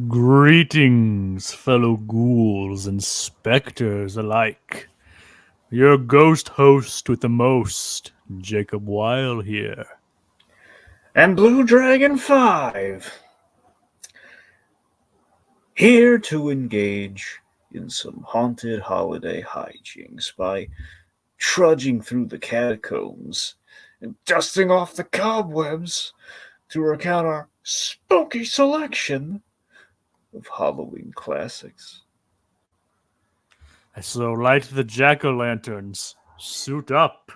Greetings, fellow ghouls and specters alike. Your ghost host with the most, Jacob Weil here. And Blue Dragon 5, here to engage in some haunted holiday hijinks by trudging through the catacombs and dusting off the cobwebs to recount our spooky selection of Halloween classics. So light the jack-o'-lanterns, suit up,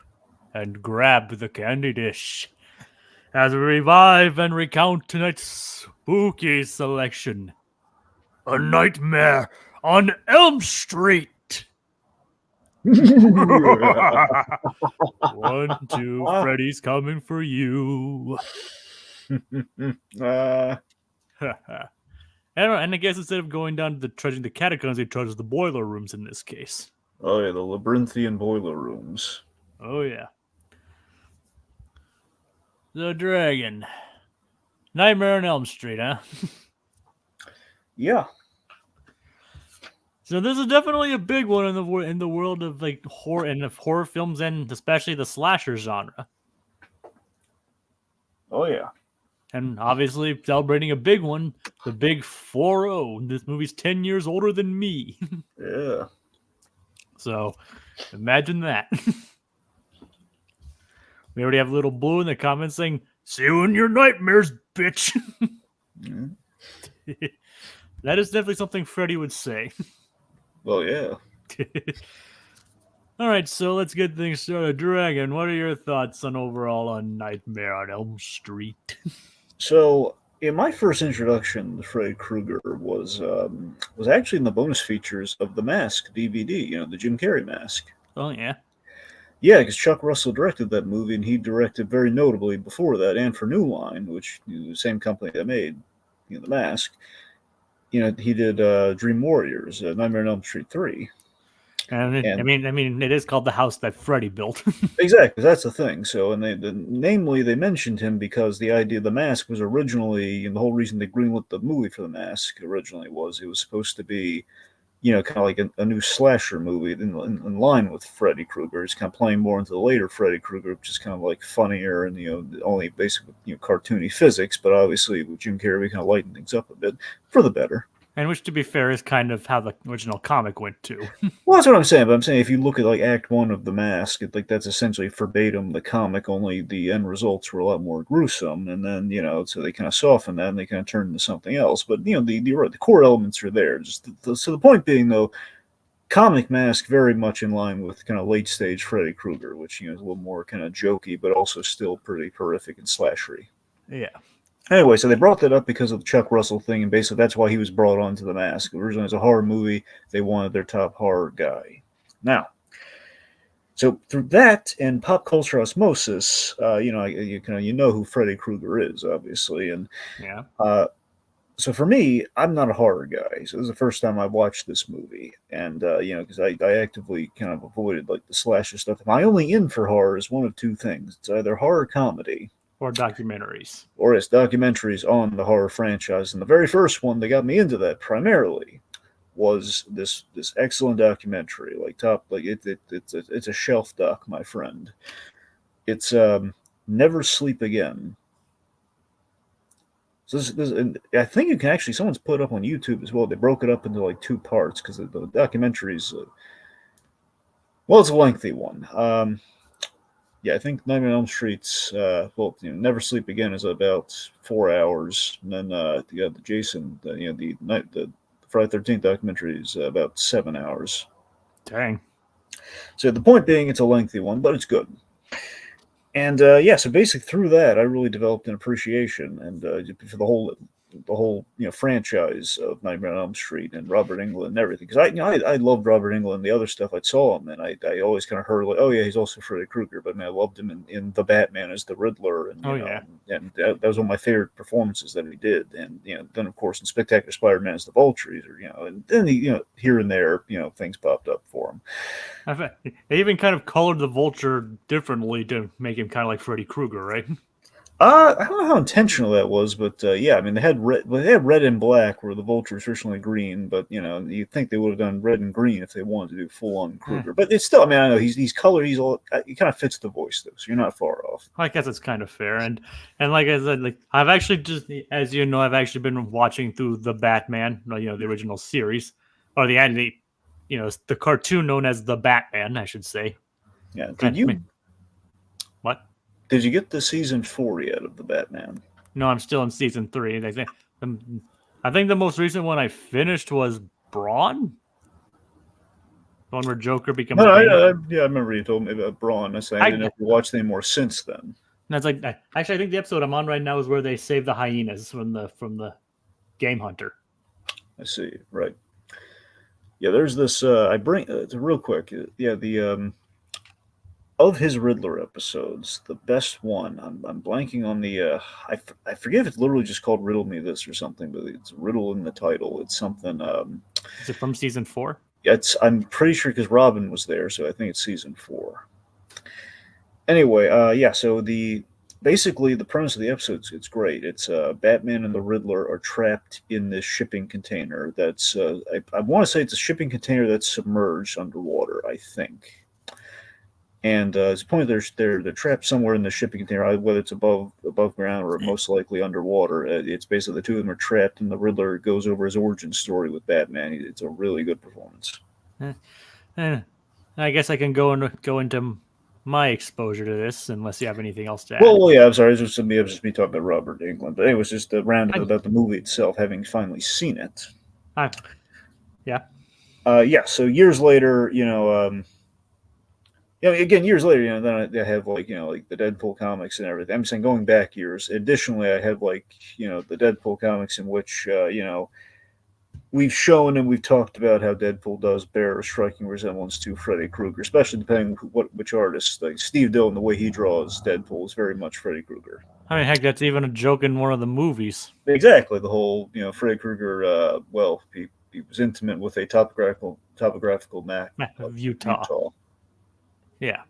and grab the candy dish as we revive and recount tonight's spooky selection. A Nightmare on Elm Street! 1, 2, Freddy's coming for you. And I guess instead of going down to the trudging the catacombs, they trudge the boiler rooms in this case. Oh yeah, the labyrinthian boiler rooms. Oh yeah. The Dragon. Nightmare on Elm Street, huh? Yeah. So this is definitely a big one in the world of like horror films and especially the slasher genre. Oh yeah. And obviously celebrating a big one, the big 4-0. This movie's 10 years older than me. Yeah. So imagine that. We already have little Blue in the comments saying, "See you in your nightmares, bitch." Mm. That is definitely something Freddy would say. Well, yeah. All right, so let's get things started. Dragon, what are your thoughts on Nightmare on Elm Street? So, in my first introduction to Freddy Krueger was actually in the bonus features of the Mask DVD. You know, the Jim Carrey Mask. Oh yeah. Yeah, because Chuck Russell directed that movie, and he directed very notably before that, and for New Line, which the same company that made the Mask. You know, he did Dream Warriors, Nightmare on Elm Street 3. And I mean, it is called the house that Freddy built. Exactly, that's the thing. So, and namely, they mentioned him because the idea of the Mask was originally, and the whole reason they greenlit the movie for the Mask originally was it was supposed to be, kind of like a new slasher movie in line with Freddy Krueger. It's kind of playing more into the later Freddy Krueger, which is kind of like funnier and only basically cartoony physics. But obviously, with Jim Carrey, we kind of lighten things up a bit for the better. And which, to be fair, is kind of how the original comic went too. Well, that's what I'm saying. But I'm saying if you look at like Act 1 of The Mask, that's essentially verbatim the comic. Only the end results were a lot more gruesome, and then so they kind of softened that and they kind of turned into something else. But the core elements are there. So the point being, though, comic Mask very much in line with kind of late stage Freddy Krueger, which is a little more kind of jokey, but also still pretty horrific and slashery. Yeah. Anyway, so they brought that up because of the Chuck Russell thing, and basically that's why he was brought onto The Mask. Originally, as a horror movie, they wanted their top horror guy. Now, so through that and pop culture osmosis, you know who Freddy Krueger is, obviously, and yeah. So for me, I'm not a horror guy. So this is the first time I watched this movie, and because I actively kind of avoided like the slasher stuff. My only in for horror is one of two things: it's either horror comedy or documentaries, or it's documentaries on the horror franchise. And the very first one that got me into that primarily was this excellent documentary, it's a shelf doc, my friend. It's Never Sleep Again. So I think you can actually someone's put it up on YouTube as well. They broke it up into like two parts because the documentary's it's a lengthy one. Yeah, I think Nightmare on Elm Street's Never Sleep Again is about 4 hours, and then you got the Jason, the Friday 13th documentary is about 7 hours. Dang. So the point being, it's a lengthy one, but it's good. And so basically through that, I really developed an appreciation and for the whole franchise of Nightmare on Elm Street and Robert Englund and everything, because I loved Robert Englund, the other stuff I saw him, and I always kind of heard like, oh yeah, he's also Freddy Krueger, but I loved him in The Batman as the Riddler, and and that was one of my favorite performances that he did, and then of course in Spectacular Spider-Man as the Vulture, and then here and there things popped up for him. They even kind of colored the Vulture differently to make him kind of like Freddy Krueger, right? I don't know how intentional that was, but yeah, I mean they had red and black where the Vulture is traditionally green, but you'd think they would have done red and green if they wanted to do full on Eh, Kruger. But it's still, I mean, I know he's colored, he's all he kind of fits the voice though, so you're not far off. I guess it's kind of fair, and like I said, like I've actually just, as you know, I've actually been watching through the Batman, the original series, or the cartoon known as the Batman, I should say. Yeah, I mean, what? did you get the season 4 yet of the Batman? No, I'm still in season 3. I think the most recent one I finished was Braun, the one where Joker becomes No, Bane. yeah, I remember you told me about Braun. I say I didn't I know if you watched any more since then. That's like actually, I think the episode I'm on right now is where they save the hyenas from the game hunter. I see, right? Yeah, there's this. I bring real quick. Yeah, the of his Riddler episodes, the best one. I'm blanking on the. I forget if it's literally just called "Riddle Me This" or something, but it's riddle in the title. It's something. Is it from season 4? I'm pretty sure because Robin was there, so I think it's season 4. Anyway, yeah. So the basically the premise of the episode, it's great. It's Batman and the Riddler are trapped in this shipping container. That's I want to say it's a shipping container that's submerged underwater. I think. And it's the point they're trapped somewhere in the shipping container, whether it's above ground or most likely underwater. It's basically the two of them are trapped, and the Riddler goes over his origin story with Batman. It's a really good performance. Eh, I guess I can go into my exposure to this, unless you have anything else to add. Well, yeah, I'm sorry. It was just me talking about Robert Englund, but it was just a roundup I, about the movie itself, having finally seen it. I, yeah. Yeah. So years later, again, years later, then I have like the Deadpool comics and everything. I'm saying going back years. Additionally, I have the Deadpool comics in which we've shown and we've talked about how Deadpool does bear a striking resemblance to Freddy Krueger, especially depending which artist. Like Steve Dillon, the way he draws Deadpool is very much Freddy Krueger. I mean, heck, that's even a joke in one of the movies. Exactly, the whole Freddy Krueger. He was intimate with a topographical map Of of Utah. Utah. Yeah.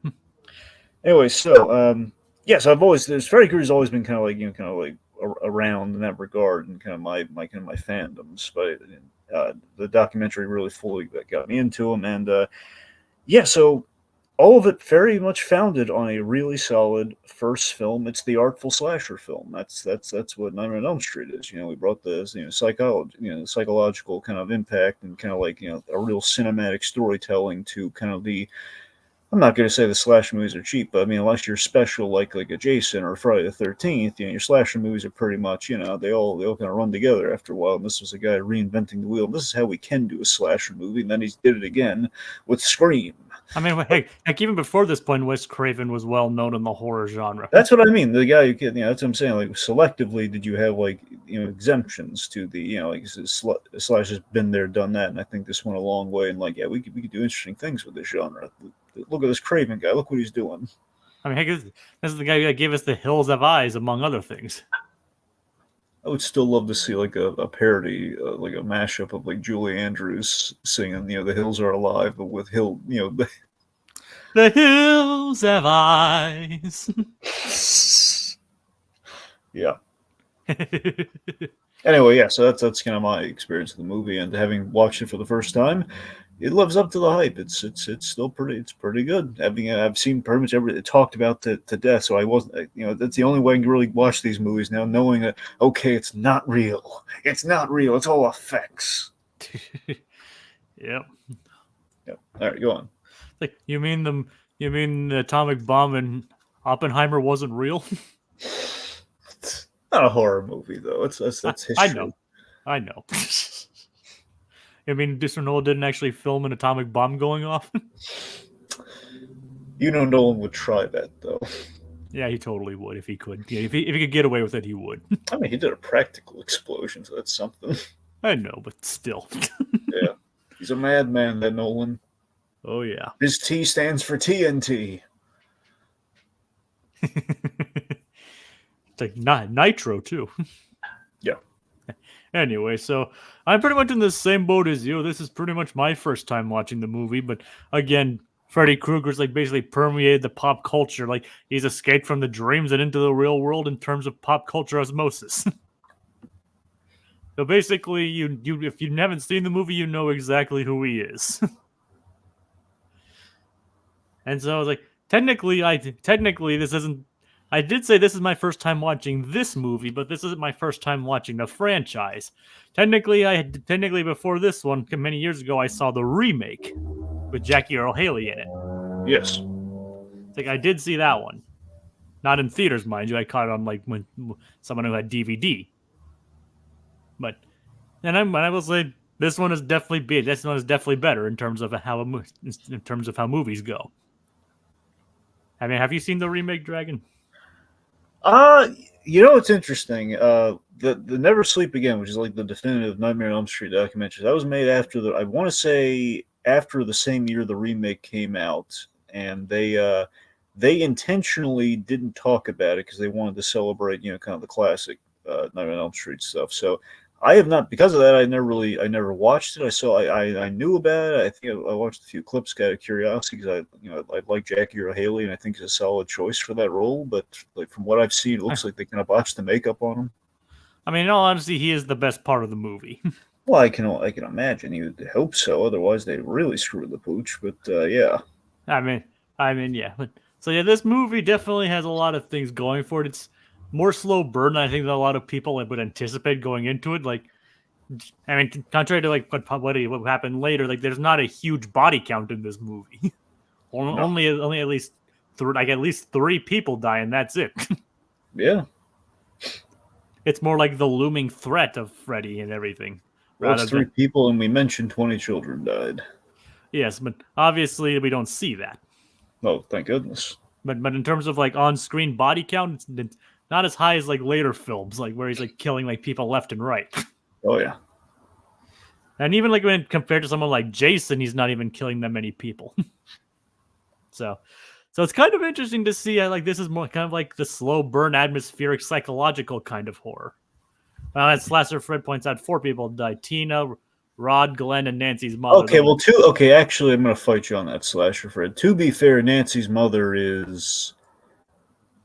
Anyway, so yes, I've always Freddy Krueger's always been kind of like around in that regard, and kind of my fandoms. But the documentary really fully got me into him, and yeah, so all of it very much founded on a really solid first film. It's the artful slasher film. That's what Nightmare on Elm Street is. We brought the psychological kind of impact and kind of like a real cinematic storytelling to kind of the. I'm not going to say the slasher movies are cheap, but I mean, unless you're special like a Jason or Friday the 13th, your slasher movies are pretty much they all kind of run together after a while. And this was a guy reinventing the wheel. This is how we can do a slasher movie, and then he did it again with Scream. I mean, heck, even before this point, Wes Craven was well known in the horror genre. That's what I mean. The guy who can, that's what I'm saying. Like selectively, did you have exemptions to the Slash has been there, done that, and I think this went a long way. And yeah, we could do interesting things with this genre. Look at this Craven guy. Look what he's doing. I mean, heck, this is the guy that gave us The Hills Have Eyes, among other things. I would still love to see like a parody, like a mashup of like Julie Andrews singing, "The Hills Are Alive," but with The hills have eyes. Yeah. Anyway, yeah. So that's kind of my experience of the movie, and having watched it for the first time, it lives up to the hype. It's still pretty good. I've seen pretty much everything talked about to death, so I wasn't. That's the only way I can really watch these movies now, knowing that okay, it's not real. It's not real. It's all effects. Yep. Yep. All right, go on. Like you mean the atomic bomb in Oppenheimer wasn't real? It's not a horror movie though. That's history. I know. I mean, Christopher Nolan didn't actually film an atomic bomb going off. Nolan would try that though. Yeah, he totally would if he could. Yeah, if he could get away with it, he would. I mean, he did a practical explosion, so that's something. I know, but still. Yeah, he's a madman, that Nolan. Oh yeah. His T stands for TNT. It's like nitro too. Yeah. Anyway, so I'm pretty much in the same boat as you. This is pretty much my first time watching the movie, but again, Freddy Krueger's like basically permeated the pop culture. Like he's escaped from the dreams and into the real world in terms of pop culture osmosis. So basically, you if you haven't seen the movie, you know exactly who he is. And so I was like, technically this isn't. I did say this is my first time watching this movie, but this isn't my first time watching the franchise. Technically before this one, many years ago, I saw the remake with Jackie Earl Haley in it. Yes. It's like I did see that one, not in theaters, mind you. I caught it on like when someone who had DVD. But I will say this one is definitely better. This one is definitely better in terms of how movies go. I mean, have you seen the remake, Dragon? It's interesting. The Never Sleep Again, which is like the definitive Nightmare on Elm Street documentary, that was made after I want to say after the same year the remake came out, and they intentionally didn't talk about it because they wanted to celebrate, kind of the classic Nightmare on Elm Street stuff. So I have not, because of that. I never watched it. I knew about it. I think I watched a few clips out of curiosity because I like Jackie Earle Haley and I think he's a solid choice for that role. But like from what I've seen, it looks like they kind of botched the makeup on him. I mean, in all honesty, he is the best part of the movie. Well, I can imagine. You would hope so. Otherwise, they'd really screw the pooch. But yeah. I mean, yeah. So yeah, this movie definitely has a lot of things going for it. It's more slow burn than I think that a lot of people would anticipate going into it. Like, I mean, contrary to like what happened later, like there's not a huge body count in this movie. only at least three people die, and that's it. Yeah. It's more like the looming threat of Freddy and everything. Well, it's three people, and we mentioned 20 children died. Yes, but obviously we don't see that. Oh, thank goodness. But in terms of like on-screen body count, it's not as high as like later films, like where he's like killing like people left and right. Oh yeah. And even like when compared to someone like Jason, he's not even killing that many people. So it's kind of interesting to see. Like this is more kind of like the slow burn, atmospheric, psychological kind of horror. As Slasher Fred points out, 4 people died: Tina, Rod, Glenn, and Nancy's mother. Okay, well, actually, I'm going to fight you on that, Slasher Fred. To be fair, Nancy's mother is,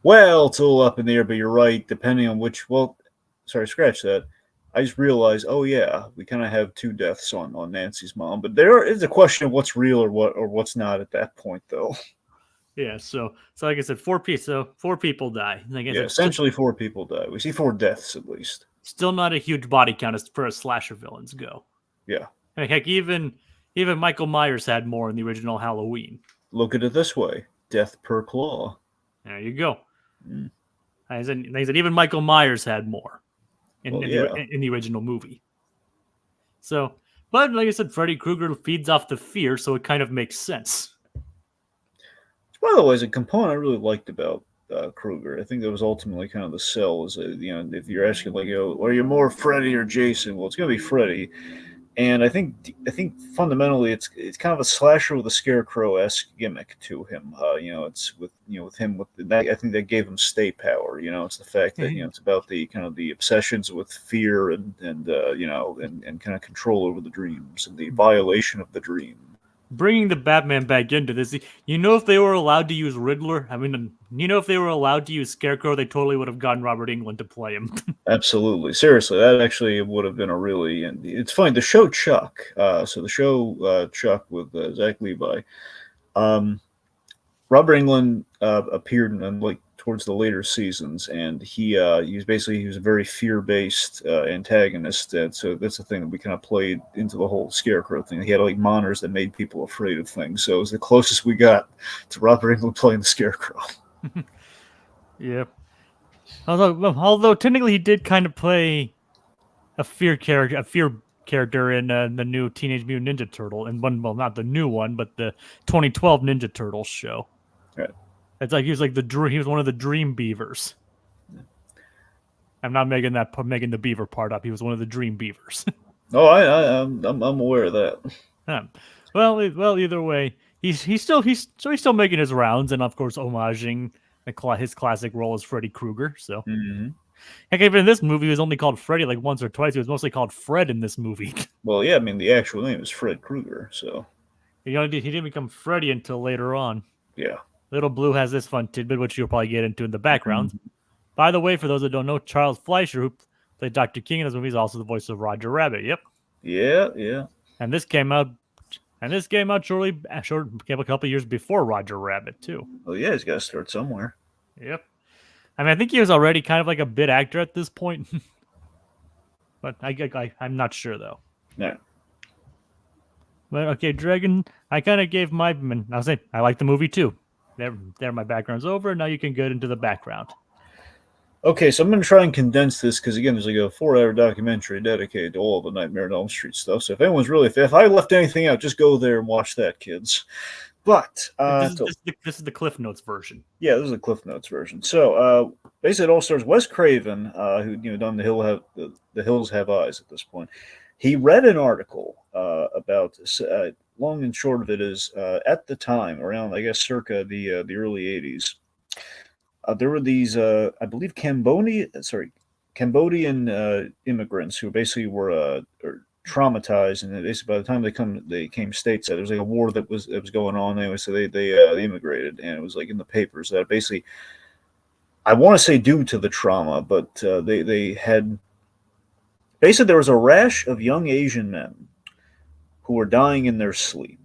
well, it's a little up in the air, but you're right. Depending on which, well, sorry, scratch that. I just realized, oh yeah, we kind of have 2 deaths on Nancy's mom, but there is a question of what's real or what's not at that point, though. Yeah, so like I said, 4 people die. Like I said, essentially 4 people die. We see 4 deaths at least. Still not a huge body count as far as slasher villains go. Yeah. Heck, even Michael Myers had more in the original Halloween. Look at it this way: death per claw. There you go. I said even Michael Myers had more in the original movie. So, but like I said, Freddy Krueger feeds off the fear, so it kind of makes sense. By the way, is a component I really liked about Krueger. I think that was ultimately kind of the sell. Is if you're asking like, are you more Freddy or Jason? Well, it's going to be Freddy. And I think fundamentally it's kind of a slasher with a scarecrow-esque gimmick to him. It's with him with that. I think that gave him stay power. It's the fact that it's about the kind of the obsessions with fear and kind of control over the dreams and the violation of the dream. Bringing the Batman back into this, if they were allowed to use Riddler, if they were allowed to use Scarecrow, they totally would have gotten Robert Englund to play him. Absolutely. Seriously, that actually would have been a really... And it's funny, the show Chuck, Chuck with Zach Levi, Robert Englund appeared in like towards the later seasons, and he was a very fear-based antagonist, and so that's the thing that we kind of played into the whole Scarecrow thing. He had like monitors that made people afraid of things, so it was the closest we got to Robert Englund playing the Scarecrow. Yep. Although technically he did kind of play a fear character in the new Teenage Mutant Ninja Turtle, and not the new one, but the 2012 Ninja Turtles show. Right. It's like he was one of the Dream Beavers. I'm not making the beaver part up. He was one of the Dream Beavers. Oh, I'm aware of that. Well, either way, he's still making his rounds, and of course, homaging his classic role as Freddy Krueger. So, heck, even in this movie, he was only called Freddy like once or twice. He was mostly called Fred in this movie. Well, yeah, I mean the actual name is Fred Krueger, so. He didn't become Freddy until later on. Yeah. Little Blue has this fun tidbit, which you'll probably get into in the background. Mhm. By the way, for those that don't know, Charles Fleischer, who played Dr. King in this movie, is also the voice of Roger Rabbit. Yep. Yeah, yeah. And this came out came a couple years before Roger Rabbit too. Oh, yeah, he's got to start somewhere. Yep. I mean, I think he was already kind of like a bit actor at this point, but I'm not sure though. Yeah. But okay, Dragon, I kind of gave my. I was saying I like the movie too. There, my background's over. Now you can get into the background. Okay, so I'm going to try and condense this because again, there's like a 4-hour documentary dedicated to all the Nightmare on Elm Street stuff. So if anyone's really, if I left anything out, just go there and watch that, kids. But This is the Cliff Notes version. yeah, this is the Cliff Notes version. So basically, it all starts. Wes Craven, who done the Hills Have Eyes at this point. He read an article about long and short of it is at the time around I guess circa the early '80s. There were these I believe Cambodian immigrants who basically were traumatized, and basically by the time they came stateside. There was like a war that was going on anyway, so they immigrated, and it was like in the papers that basically I want to say due to the trauma, but they had basically there was a rash of young Asian men who were dying in their sleep.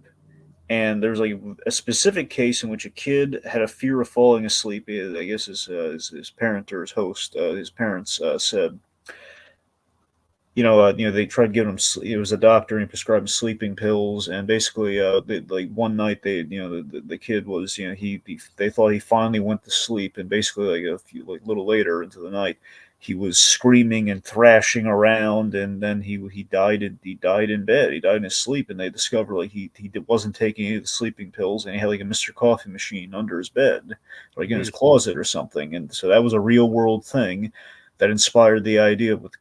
And there's like a specific case in which a kid had a fear of falling asleep. I guess his parent or his host, his parents said, they tried giving him. It was a doctor and he prescribed him sleeping pills. And basically, like one night, the kid was, they thought he finally went to sleep, and basically, like a little later into the night, he was screaming and thrashing around, and then he died in bed. He died in his sleep, and they discovered like he wasn't taking any of the sleeping pills, and he had like a Mr. Coffee machine under his bed, like in his closet or something. And so that was a real world thing that inspired the idea with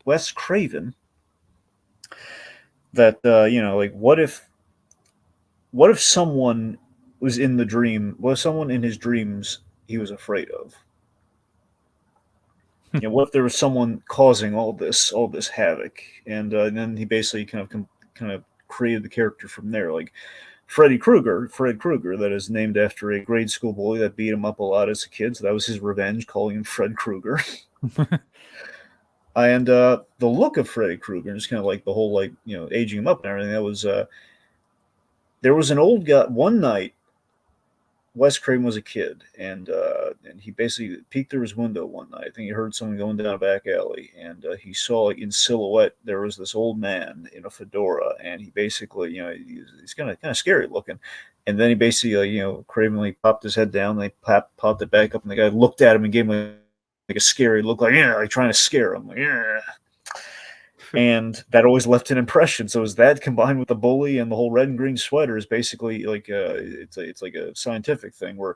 Wes Craven that like what if someone was in the dream, was someone in his dreams he was afraid of. What if there was someone causing all this havoc, and then he basically kind of created the character from there, like Fred Krueger, that is named after a grade school bully that beat him up a lot as a kid. So that was his revenge, calling him Fred Krueger. And the look of Freddy Krueger, just kind of like the whole aging him up and everything. That was there was an old guy one night. Wes Craven was a kid, and he basically peeked through his window one night. I think he heard someone going down a back alley, and he saw like in silhouette there was this old man in a fedora, and he basically he's kind of scary looking, and then he basically Craven popped his head down, they popped it back up, and the guy looked at him and gave him like a scary look, like trying to scare him, like yeah. And that always left an impression. So is that combined with the bully and the whole red and green sweater is basically like it's like a scientific thing where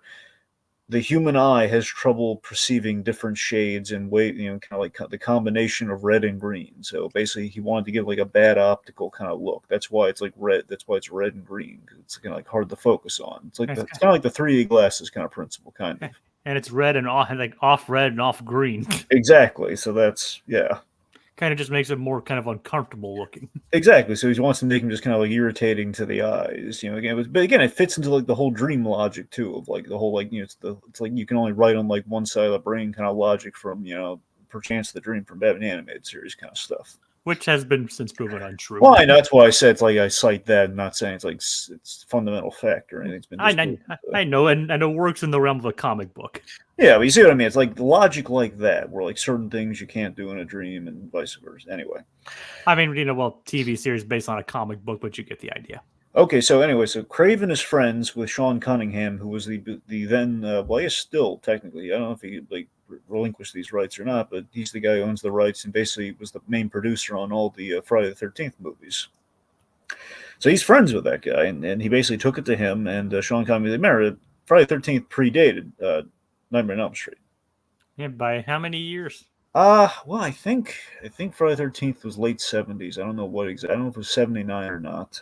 the human eye has trouble perceiving different shades and weight, kind of like the combination of red and green. So basically, he wanted to give like a bad optical kind of look. That's why it's like red. That's why it's red and green. It's kind of like hard to focus on. It's kind of like the 3D glasses kind of principle, kind of. And it's red and off red and off green. Exactly. So that's kind of just makes it more kind of uncomfortable looking. Exactly. So he wants to make him just kind of like irritating to the eyes, again. But again, it fits into like the whole dream logic too, of like the whole it's like you can only write on like one side of the brain kind of logic from perchance the dream from Batman animated series kind of stuff, which has been since proven untrue. Well, I know that's why I said it's like I cite that. I'm not saying it's like it's fundamental fact or anything. It's been I know, and it works in the realm of a comic book. Yeah, but you see what I mean? It's like logic like that, where like certain things you can't do in a dream and vice versa. Anyway. I mean, TV series based on a comic book, but you get the idea. Okay, so anyway, so Craven is friends with Sean Cunningham, who was the then, well, I guess still technically, I don't know if he like relinquished these rights or not, but he's the guy who owns the rights and basically was the main producer on all the Friday the 13th movies. So he's friends with that guy, and he basically took it to him, and Sean Cunningham, remember, Friday the 13th predated Nightmare on Elm Street. Yeah, by how many years? Well, I think Friday the 13th was late 70s. I don't know what exactly. I don't know if it was 79 or not.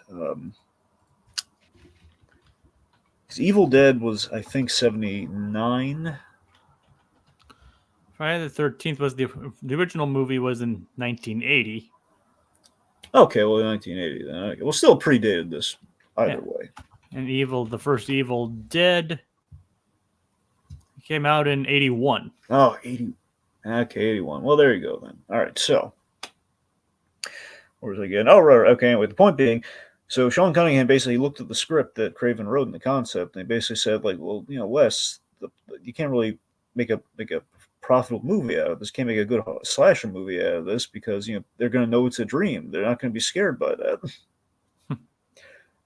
Evil Dead was, I think, 79. Friday the 13th was the original movie was in 1980. Okay, well, 1980 then. Okay. Well, still predated this either Yeah. way. And the first Evil Dead came out in 81. Oh, 80. Okay, 81. Well, there you go then. All right, so where was I getting? Oh, right. Okay, anyway, the point being, so Sean Cunningham basically looked at the script that Craven wrote and the concept, and he basically said, like, well, Wes, you can't really make a profitable movie out of this. Can't make a good slasher movie out of this because they're going to know it's a dream. They're not going to be scared by that.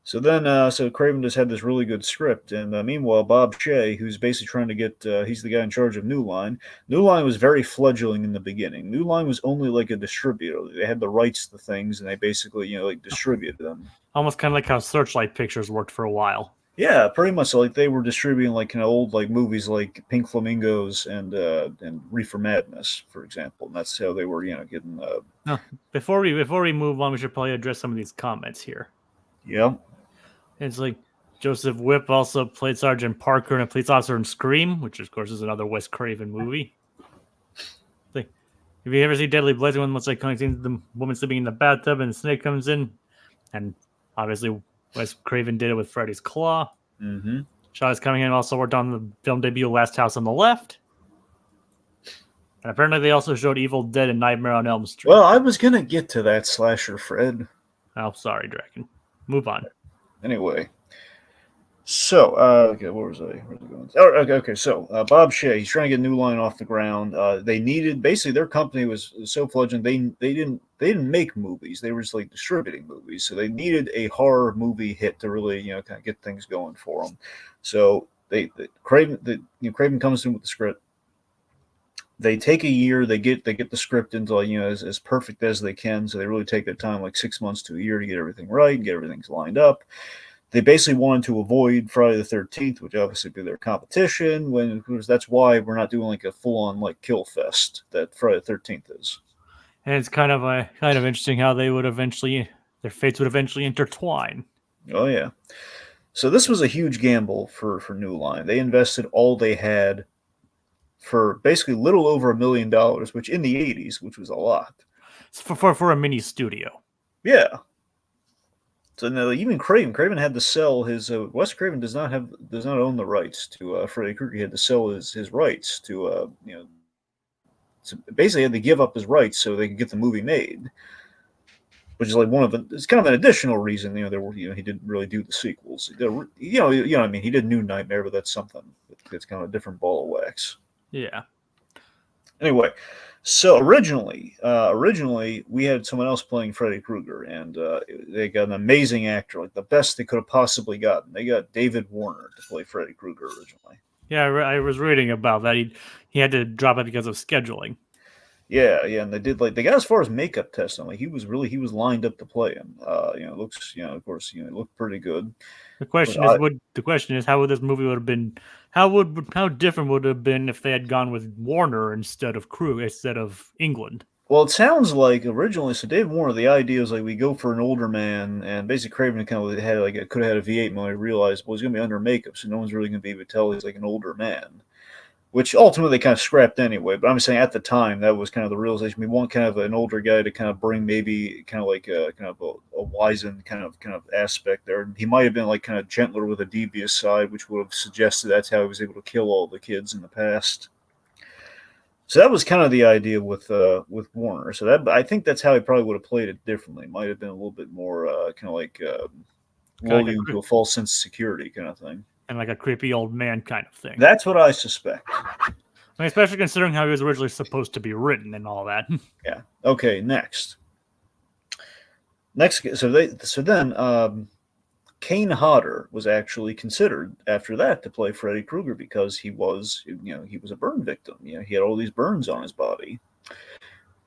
So then, so Craven just had this really good script, and meanwhile, Bob Shea, who's basically trying to get, he's the guy in charge of New Line. New Line was very fledgling in the beginning. New Line was only like a distributor. They had the rights to things, and they basically, like distributed them. Almost kind of like how Searchlight Pictures worked for a while. Yeah, pretty much. Like they were distributing like old like movies like Pink Flamingos and Reefer Madness, for example. And that's how they were, getting. No, before we move on, we should probably address some of these comments here. Yeah. It's like Joseph Whipp also played Sergeant Parker and a police officer in Scream, which of course is another Wes Craven movie. Like, if you ever see Deadly Blazing, when it's like the woman sleeping in the bathtub and the snake comes in, and obviously Wes Craven did it with Freddy's Claw. Mm-hmm. Shaw's coming in also worked on the film debut Last House on the Left. And apparently they also showed Evil Dead and Nightmare on Elm Street. Well, I was gonna get to that slasher, Fred. Oh, sorry, Draken. Move on. Anyway, so okay, where was I? Where's it going? Oh, okay. So Bob Shea, he's trying to get New Line off the ground. They needed basically their company was so fledgling. They didn't make movies. They were just like distributing movies. So they needed a horror movie hit to really kind of get things going for them. So Craven comes in with the script. They take a year. They get the script into as perfect as they can. So they really take their time, like 6 months to a year, to get everything right, get everything lined up. They basically wanted to avoid Friday the 13th, which obviously be their competition. That's why we're not doing like a full on like kill fest that Friday the 13th is. And it's kind of interesting how they would eventually their fates would eventually intertwine. Oh yeah. So this was a huge gamble for New Line. They invested all they had for basically little over $1 million, which in the 80s, which was a lot. For a mini studio. Yeah. So now even Craven had to sell his. Wes Craven does not own the rights to Freddy Krueger. He had to sell his rights to So basically, had to give up his rights so they could get the movie made, which is like one of the. It's kind of an additional reason. He didn't really do the sequels. What I mean. He did New Nightmare, but that's something. It's kind of a different ball of wax. Yeah. Anyway, so originally we had someone else playing Freddy Krueger, and they got an amazing actor, like the best they could have possibly gotten. They got David Warner to play Freddy Krueger originally. Yeah, I was reading about that. He had to drop it because of scheduling. Yeah, and they got as far as makeup testing. Like he was lined up to play him. Looks of course looked pretty good. The question is how would this movie would have been? How different would it have been if they had gone with Warner instead of England? Well, it sounds like originally, so Dave Warner, the idea was like we go for an older man, and basically Craven kind of could have had a V8 when he realized, well, he's going to be under makeup, so no one's really going to be able to tell he's like an older man, which ultimately they kind of scrapped anyway. But I'm saying at the time that was kind of the realization. We want kind of an older guy to kind of bring maybe kind of like a wizened kind of aspect there. He might have been like kind of gentler with a devious side, which would have suggested that's how he was able to kill all the kids in the past. So that was kind of the idea with Warner. So I think that's how he probably would have played it differently. It might have been a little bit more kind of like lull you into a false sense of security kind of thing, and like a creepy old man kind of thing. That's what I suspect. I mean, especially considering how he was originally supposed to be written and all that. Yeah. Okay. Next. So then Kane Hodder was actually considered after that to play Freddy Krueger because he was a burn victim. He had all these burns on his body,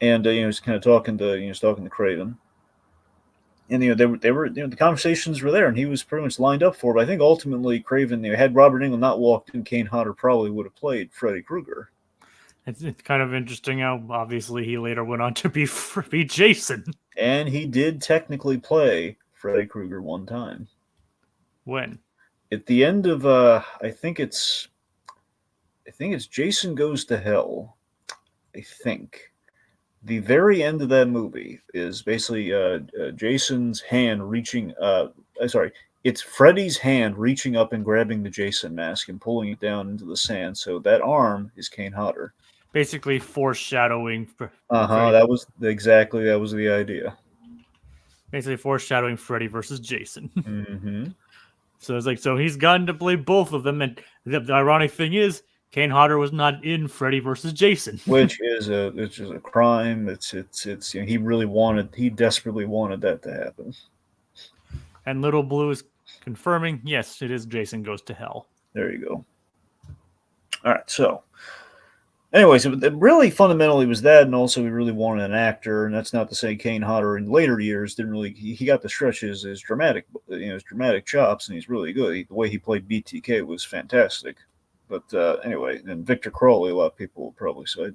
and he was kind of talking to Craven, and they were the conversations were there, and he was pretty much lined up for it. But I think ultimately Craven, had Robert Englund not walked in, Kane Hodder probably would have played Freddy Krueger. It's kind of interesting how obviously he later went on to be Jason, and he did technically play Freddy Krueger one time. When? At the end of I think it's Jason Goes to Hell. I think. The very end of that movie is basically Jason's hand reaching. Sorry, it's Freddy's hand reaching up and grabbing the Jason mask and pulling it down into the sand. So that arm is Kane Hodder. Basically foreshadowing Uh huh. Freddy. That was the idea. Basically foreshadowing Freddy versus Jason. Mm-hmm. So it's like, so he's gotten to play both of them, and the ironic thing is, Kane Hodder was not in Freddy versus Jason. Which is a crime. It's he desperately wanted that to happen. And Little Blue is confirming, yes, it is Jason Goes to Hell. There you go. All right, so anyways, it really fundamentally was that, and also we really wanted an actor, and that's not to say Kane Hodder in later years didn't really. He got to stretch his dramatic, his dramatic chops, and he's really good. The way he played BTK was fantastic. But anyway, and Victor Crowley, a lot of people will probably say.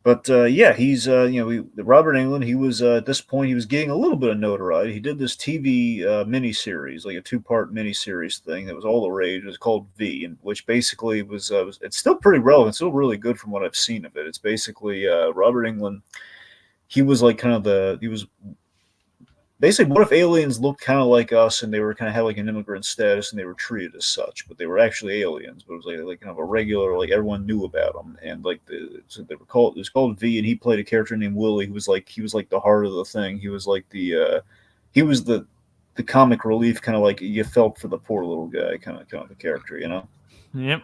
But yeah, he's Robert Englund. He was at this point he was getting a little bit of notoriety. He did this TV miniseries, like a two-part miniseries thing that was all the rage. It was called V, and which basically was it's still pretty relevant, still really good from what I've seen of it. It's basically Robert Englund. He was like kind of he was basically what if aliens looked kind of like us and they were kind of had like an immigrant status and they were treated as such, but they were actually aliens. But it was like kind of a regular, like everyone knew about them, and like so they were called it was called V, and he played a character named Willie who was like the heart of the thing. He was like he was the comic relief, kind of like you felt for the poor little guy, kind of a character, you know. Yep.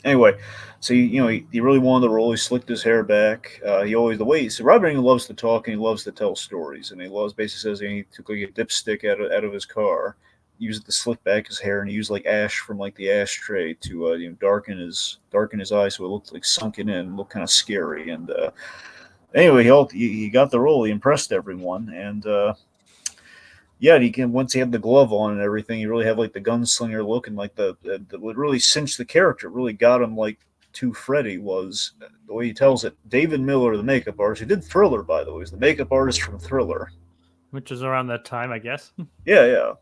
Anyway, so he really wanted the role. He slicked his hair back. He always the way so Robert Englund loves to talk and he loves to tell stories, and he loves basically says he took like a dipstick out of his car, used it to slick back his hair, and he used like ash from like the ashtray to darken his eyes so it looked like sunken in, looked kind of scary. And anyway, he got the role. He impressed everyone, and yeah, he can once he had the glove on and everything, he really had like the gunslinger look, and like what really cinched the character, really got him like to Freddy was the way he tells it. David Miller, the makeup artist, who did Thriller, by the way, is the makeup artist from Thriller. Which was around that time, I guess. Yeah, yeah.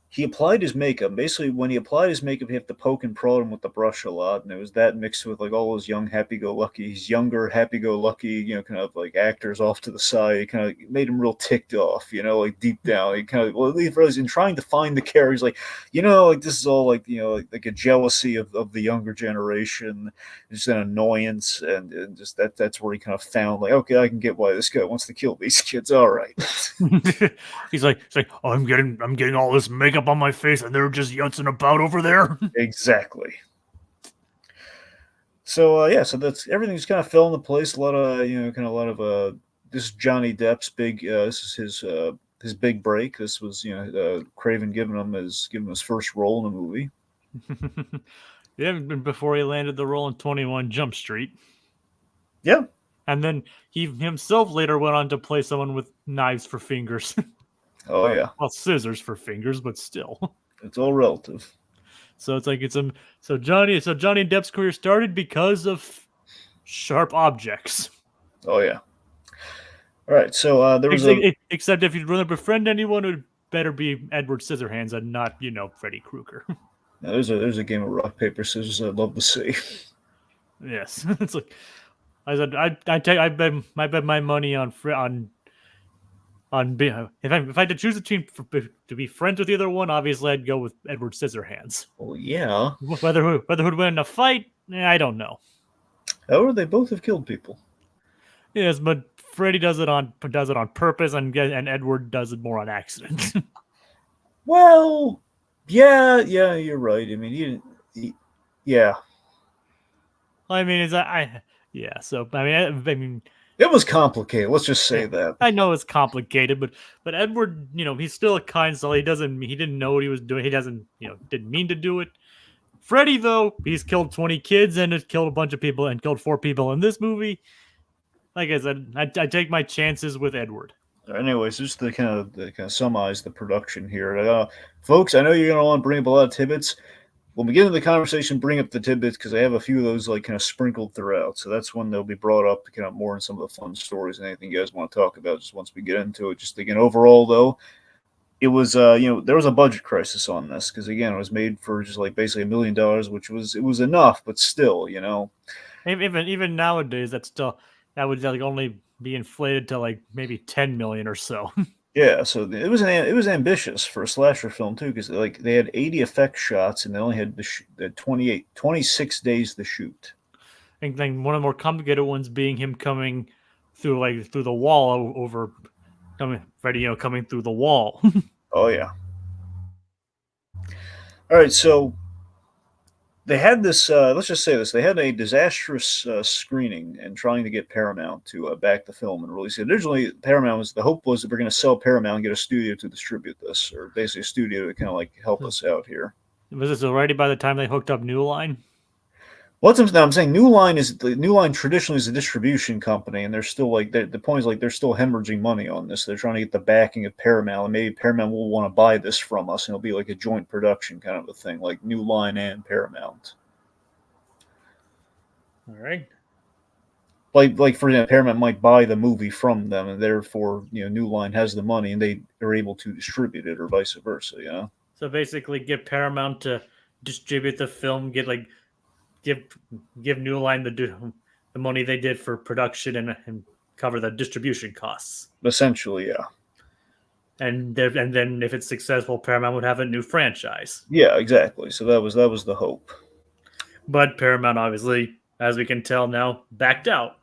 He applied his makeup. Basically, when he applied his makeup, he had to poke and prod him with the brush a lot, and it was that mixed with like all those young happy-go-lucky, he's younger happy-go-lucky, kind of like actors off to the side. He kind of made him real ticked off, like deep down. He kind of well, at least in trying to find the character, he's like, like this is all like like a jealousy of the younger generation, just an annoyance, and just that's where he kind of found like, okay, I can get why this guy wants to kill these kids. All right. he's like, oh, I'm getting all this makeup on my face, and they're just yutzing about over there. Exactly. So yeah, so that's everything's kind of fell into place. A lot of kind of a lot of this is Johnny Depp's big. This is his big break. This was Craven giving him his first role in a movie. Yeah, before he landed the role in 21 Jump Street. Yeah. And then he himself later went on to play someone with knives for fingers. Oh yeah. Well, scissors for fingers, but still. It's all relative. So it's like so Johnny Depp's career started because of sharp objects. Oh yeah. All right. So there was except if you'd rather befriend anyone, it would better be Edward Scissorhands and not Freddy Krueger. there's a game of rock paper scissors I'd love to see. Yes, it's like I said. I bet my money on if I had to choose between to be friends with either one, obviously I'd go with Edward Scissorhands. Well, yeah. Whether who'd win in a fight, I don't know. However, they both have killed people. Yes, but Freddy does it on purpose, and Edward does it more on accident. Well, yeah, you're right. I mean, yeah. I mean, yeah. So I mean, it was complicated. Let's just say that. I know it's complicated, but Edward, he's still a kind soul. He didn't know what he was doing. He didn't mean to do it. Freddy, though, he's killed 20 kids and has killed a bunch of people and killed 4 people in this movie. Like I said, I take my chances with Edward. Anyways, just to kind of summarize the production here, folks. I know you're gonna want to bring up a lot of tidbits. When we get into the conversation, bring up the tidbits because I have a few of those like kind of sprinkled throughout. So that's when they'll be brought up kind of more in some of the fun stories and anything you guys want to talk about. Just once we get into it, just again overall though, it was there was a budget crisis on this because again it was made for just like basically $1 million, which was enough, but still even nowadays that's still that would like only be inflated to like maybe 10 million or so. Yeah, so it was ambitious for a slasher film too, because like they had 80 effect shots and they only had the 26 days to shoot. And then one of the more complicated ones being him coming through the wall over coming Freddy, coming through the wall. Oh yeah. All right, so they had this. Let's just say this: they had a disastrous screening and trying to get Paramount to back the film and release it. Originally, Paramount was the hope was that we're going to sell Paramount and get a studio to distribute this, or basically a studio to kind of like help us out here. Was this already by the time they hooked up New Line? I'm saying New Line traditionally is a distribution company, and they're still like the point is like they're still hemorrhaging money on this. They're trying to get the backing of Paramount, and maybe Paramount will want to buy this from us, and it'll be like a joint production kind of a thing, like New Line and Paramount. All right. Like for example, Paramount might buy the movie from them, and therefore New Line has the money, and they are able to distribute it, or vice versa. So basically, get Paramount to distribute the film, give New Line the money they did for production and cover the distribution costs. Essentially, yeah. And then if it's successful, Paramount would have a new franchise. Yeah, exactly. So that was the hope. But Paramount, obviously, as we can tell now, backed out.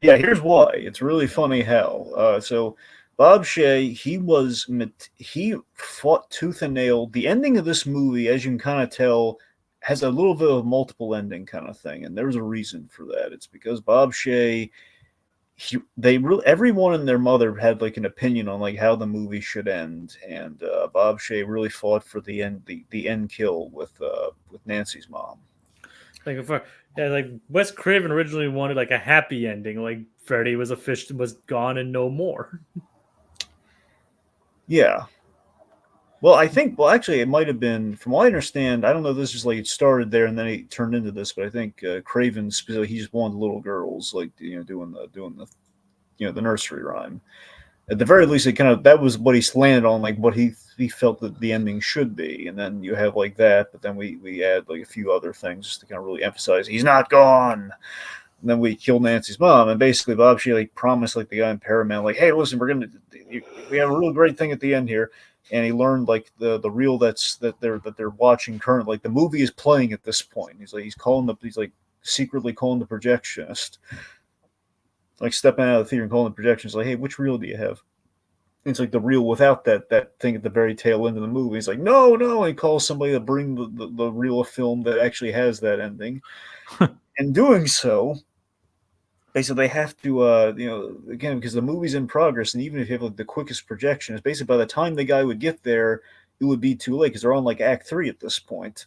Yeah, here's why. It's really funny how. So Bob Shea, he fought tooth and nail. The ending of this movie, as you can kind of tell, has a little bit of a multiple ending kind of thing, and there's a reason for that. It's because Bob Shea, everyone and their mother had like an opinion on like how the movie should end, and Bob Shea really fought for the end kill with Nancy's mom. Like Wes Craven originally wanted like a happy ending, like Freddy was gone and no more. Yeah. Well, actually, it might have been, from what I understand, I don't know if this is like it started there and then it turned into this, but I think Craven specifically, he just wanted little girls, like, doing the nursery rhyme. At the very least, that was what he landed on, like what he felt that the ending should be. And then you have like that, but then we add like a few other things just to kind of really emphasize he's not gone. And then we kill Nancy's mom, and basically Bob Shea like promised like the guy in Paramount, like, hey, listen, we have a real great thing at the end here. And he learned like the reel that they're watching currently. Like the movie is playing at this point. He's like secretly calling the projectionist, like stepping out of the theater and calling the projectionist, like, hey, which reel do you have? And it's like the reel without that thing at the very tail end of the movie. He's like, no, and he calls somebody to bring the reel of film that actually has that ending. In doing so, basically they have to again, because the movie's in progress, and even if you have like the quickest projection, it's basically by the time the guy would get there, it would be too late because they're on like act 3 at this point.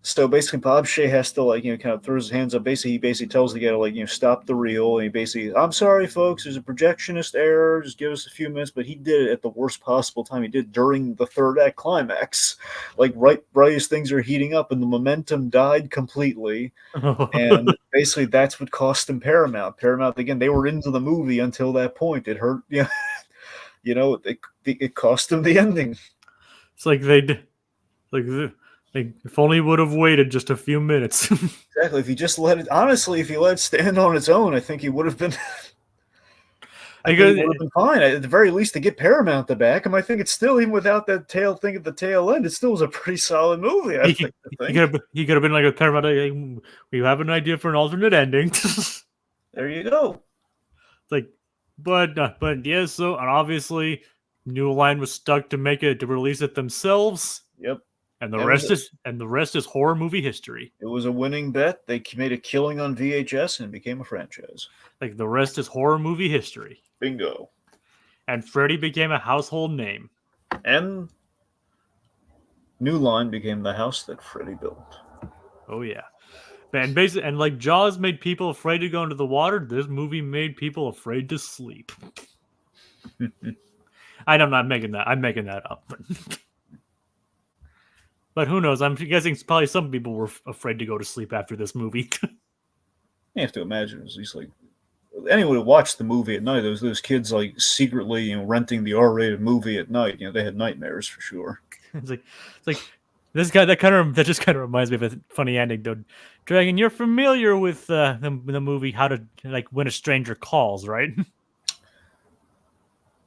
So basically Bob Shea has to like kind of throws his hands up. He basically tells the guy to like stop the reel, and he basically, I'm sorry folks, there's a projectionist error, just give us a few minutes. But he did it at the worst possible time. He did during the third act climax, like right as things are heating up, and the momentum died completely. And basically that's what cost them Paramount. Again, they were into the movie until that point. It hurt, it cost them the ending. It's like if only would have waited just a few minutes. Exactly. If he let it stand on its own, I think he would have been. It would have been fine. At the very least, to get Paramount to back him, I think it's still, even without that tail thing at the tail end, it still was a pretty solid movie. I think. He could have been like a Paramount. Like, we have an idea for an alternate ending. There you go. Like, but yeah. So, and obviously, New Line was stuck to release it themselves. Yep. And the rest is horror movie history. It was a winning bet. They made a killing on VHS and it became a franchise. Like the rest is horror movie history. Bingo. And Freddy became a household name. And New Line became the house that Freddy built. Oh yeah. And like Jaws made people afraid to go into the water, this movie made people afraid to sleep. I'm not making that. I'm making that up. But who knows? I'm guessing probably some people were afraid to go to sleep after this movie. You have to imagine it was at least like anyone who watched the movie at night. Those kids like secretly renting the R-rated movie at night. They had nightmares for sure. It's like that just kind of reminds me of a funny anecdote. Dragon, you're familiar with the movie How to like When a Stranger Calls, right?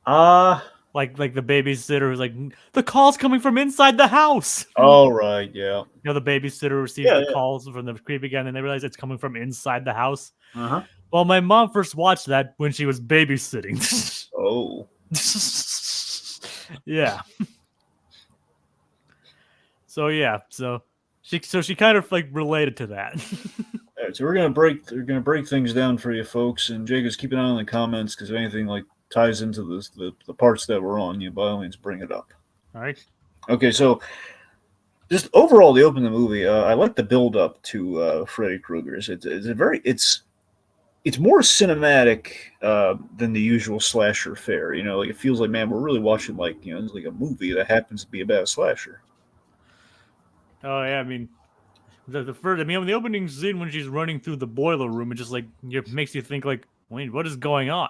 Ah, like the babysitter who's like, the call's coming from inside the house. all right, yeah, The babysitter receives yeah, the yeah. calls from the creepy guy, and then they realize it's coming from inside the house. Uh huh. Well, my mom first watched that when she was babysitting. Oh, Yeah. So she kind of like related to that. all right. So we're gonna break things down for you folks, and Jacobs, keep an eye on the comments because if anything like ties into the parts that we're on, by all means bring it up. All right. Okay, so just overall, the open the movie, I like the build up to Freddy Krueger's. It's more cinematic than the usual slasher fare. Like it feels like, man, we're really watching it's like a movie that happens to be about a slasher. Oh yeah, I mean the first. I mean, the opening scene when she's running through the boiler room, it just like it makes you think like, wait, what is going on?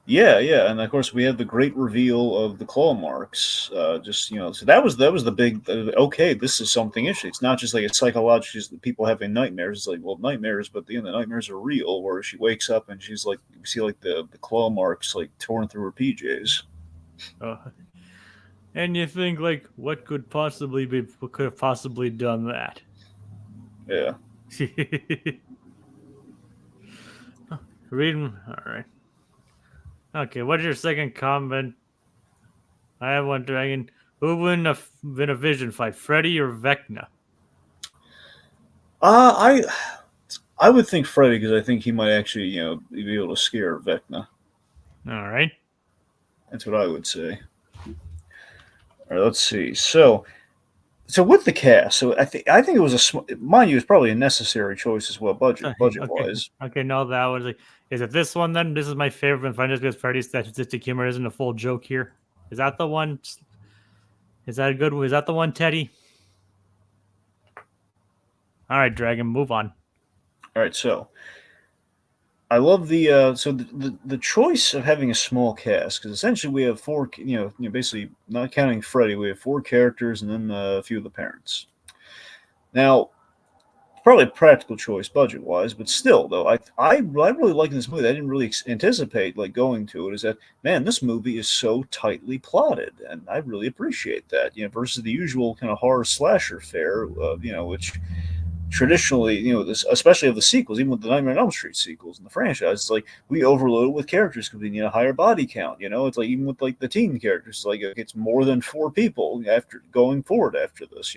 Yeah, yeah, and of course we have the great reveal of the claw marks. So that was the big. Okay, this is something interesting. It's not just like a psychological, just people having nightmares. It's like, well, nightmares, but the nightmares are real. Where she wakes up and she's like, you see like the claw marks like torn through her PJs. Uh, and you think like, what could have possibly done that? Yeah. Reading. All right. Okay. What's your second comment? I have one, Dragon. Who would win a vision fight, Freddy or Vecna? I would think Freddy because I think he might actually be able to scare Vecna. All right. That's what I would say. All right, let's see. So with the cast, so I think it was mind you, it's probably a necessary choice as well, budget Okay. wise. Okay. No, that was like. Is it this one then? This is my favorite one. Just because Freddy's statistic humor isn't a full joke here. Is that the one? Is that a good one? Is that the one, Teddy? All right, Dragon. Move on. All right, so I love the choice of having a small cast because essentially we have four, basically not counting Freddy, we have four characters and then a few of the parents. Now, probably a practical choice budget wise, but still though, I really like this movie. I didn't really anticipate like going to it. Is that, man, this movie is so tightly plotted, and I really appreciate that. Versus the usual kind of horror slasher fare, which traditionally, especially of the sequels, even with the Nightmare on Elm Street sequels and the franchise, it's like we overload it with characters because we need a higher body count. It's like even with like the teen characters, like it's more than four people after going forward after this.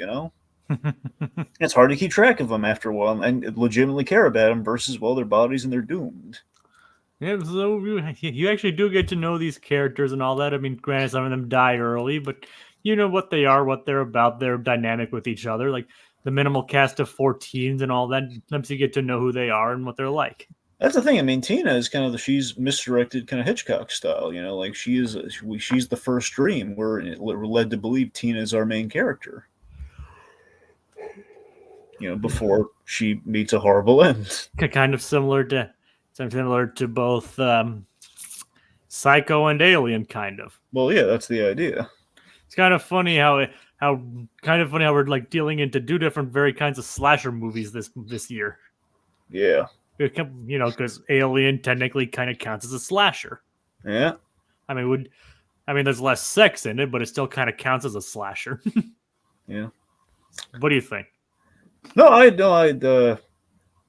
It's hard to keep track of them after a while and legitimately care about them versus, well, their bodies and they're doomed. Yeah, so you actually do get to know these characters and all that. I mean, granted, some of them die early, but you know what they are, what they're about. They're dynamic with each other. Like the minimal cast of 14s and all that lets you get to know who they are and what they're like. That's the thing. I mean, Tina is kind of she's misdirected, kind of Hitchcock style. Like she's the first dream. We're led to believe Tina is our main character. Before she meets a horrible end. Kind of similar to both Psycho and Alien, kind of. Well, yeah, that's the idea. It's kind of funny how we're like dealing into two different very kinds of slasher movies this year. Yeah. Because Alien technically kind of counts as a slasher. Yeah. I mean, there's less sex in it, but it still kind of counts as a slasher. Yeah. What do you think? No, I'd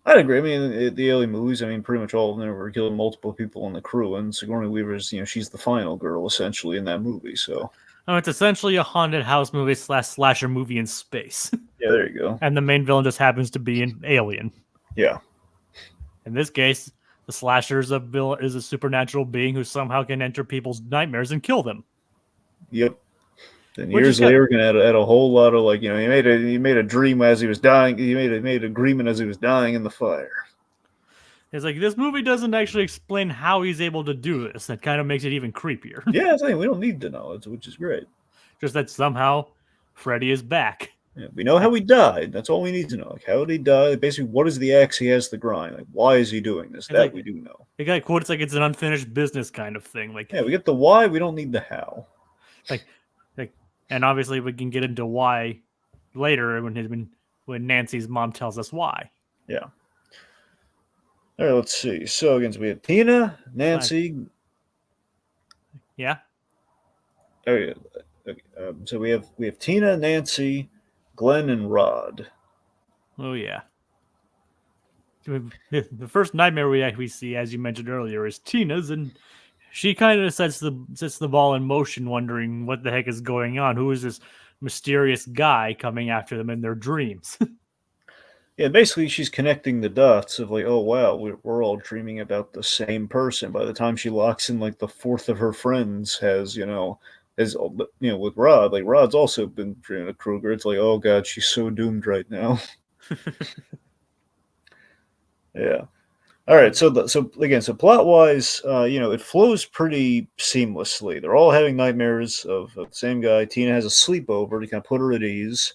agree. I mean, the Alien movies, I mean, pretty much all of them were killing multiple people on the crew, and Sigourney Weaver's, she's the final girl essentially in that movie. So, it's essentially a haunted house movie / slasher movie in space. Yeah, there you go. And the main villain just happens to be an alien. Yeah. In this case, the slasher is a supernatural being who somehow can enter people's nightmares and kill them. Yep. Then years later, we're gonna add a whole lot of he made a dream as he was dying. He made an agreement as he was dying in the fire. It's like this movie doesn't actually explain how he's able to do this. That kind of makes it even creepier. Yeah, we don't need to know, which is great. Just that somehow Freddy is back. Yeah, we know how he died. That's all we need to know. Like, how did he die? Basically, what is the axe he has to grind? Like, why is he doing this? That we do know. It got quotes like it's an unfinished business kind of thing. Like, yeah, we get the why. We don't need the how. And obviously we can get into why later when Nancy's mom tells us why. Yeah. All right, let's see. So again, so we have Tina, Nancy. Yeah. Oh yeah. Okay. So we have Tina, Nancy, Glenn, and Rod. Oh yeah. The first nightmare we see, as you mentioned earlier, is Tina's, and she kind of sets the ball in motion, wondering what the heck is going on. Who is this mysterious guy coming after them in their dreams? Yeah, basically she's connecting the dots of like, oh wow, we're all dreaming about the same person. By the time she locks in like the fourth of her friends has, with Rod, like Rod's also been dreaming of Kruger. It's like, oh god, she's so doomed right now. Yeah. All right. So plot wise, it flows pretty seamlessly. They're all having nightmares of the same guy. Tina has a sleepover to kind of put her at ease.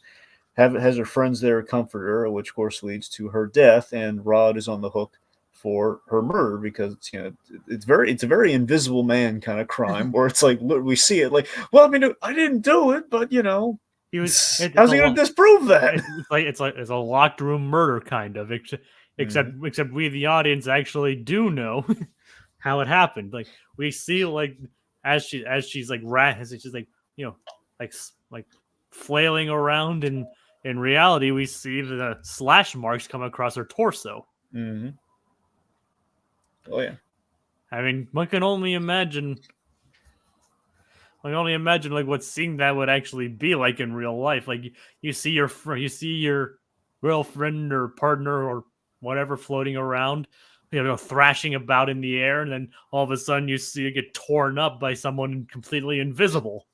Has her friends there to comfort her, which of course leads to her death. And Rod is on the hook for her murder because it's a very invisible man kind of crime where it's like we see it like, well, I mean, I didn't do it, but He was. how's he going to disprove that? It's a locked room murder kind of. Except we the audience actually do know how it happened. Like we see like as she's like she's like like flailing around, and in reality we see the slash marks come across her torso. Mm-hmm. Oh yeah. I mean, one can only imagine. I can only imagine like what seeing that would actually be like in real life. Like you see your girlfriend or partner or whatever floating around, thrashing about in the air, and then all of a sudden you see it get torn up by someone completely invisible.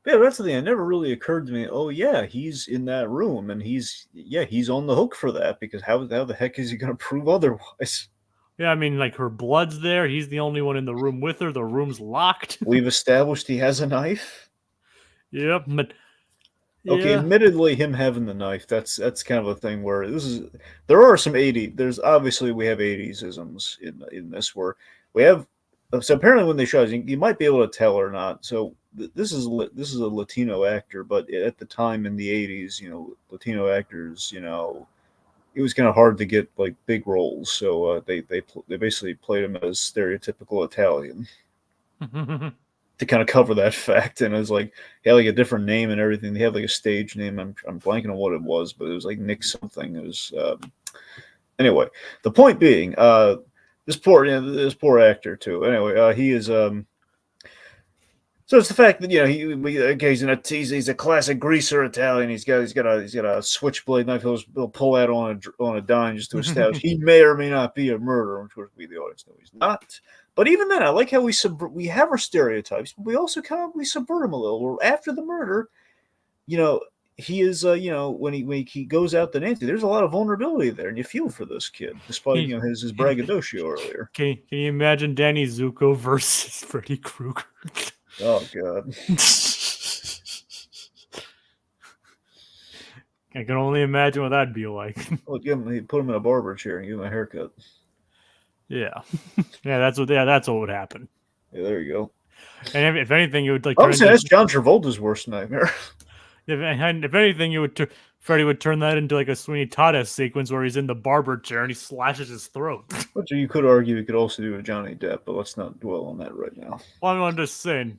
Yeah, that's the thing. It never really occurred to me. Oh yeah, he's in that room, and he's on the hook for that because how the heck is he going to prove otherwise? Yeah, I mean, like her blood's there. He's the only one in the room with her. The room's locked. We've established he has a knife. Yep, but Okay, yeah. admittedly, him having the knife, that's kind of a thing where there are some 80, there's obviously we have 80s isms in this where we have, so apparently when they show us, you might be able to tell or not. So this is a Latino actor, but at the time in the 80s, Latino actors, it was kind of hard to get like big roles. So they basically played him as stereotypical Italian to kind of cover that fact. And it was like he had like a different name and everything. They had like a stage name. I'm blanking on what it was, but it was like Nick something. It was anyway. The point being, this poor actor too. Anyway, he is so it's the fact that he's a classic greaser Italian. He's got a switchblade knife. He'll pull that on a dime just to establish he may or may not be a murderer. Of course, we the audience know he's not. But even then, I like how we have our stereotypes, but we also we subvert them a little. Where after the murder, he is when he goes out to Nancy, there's a lot of vulnerability there, and you feel for this kid, despite his braggadocio earlier. Can you imagine Danny Zuko versus Freddy Krueger? Oh god. I can only imagine what that'd be like. Well, put him in a barber chair and give him a haircut. Yeah, that's what would happen. Yeah, there you go. And if anything, it would like. Obviously, that's John Travolta's worst nightmare. If anything, Freddy would turn that into like a Sweeney Todd sequence where he's in the barber chair and he slashes his throat. Which you could argue he could also do with Johnny Depp, but let's not dwell on that right now. Well, I'm just saying.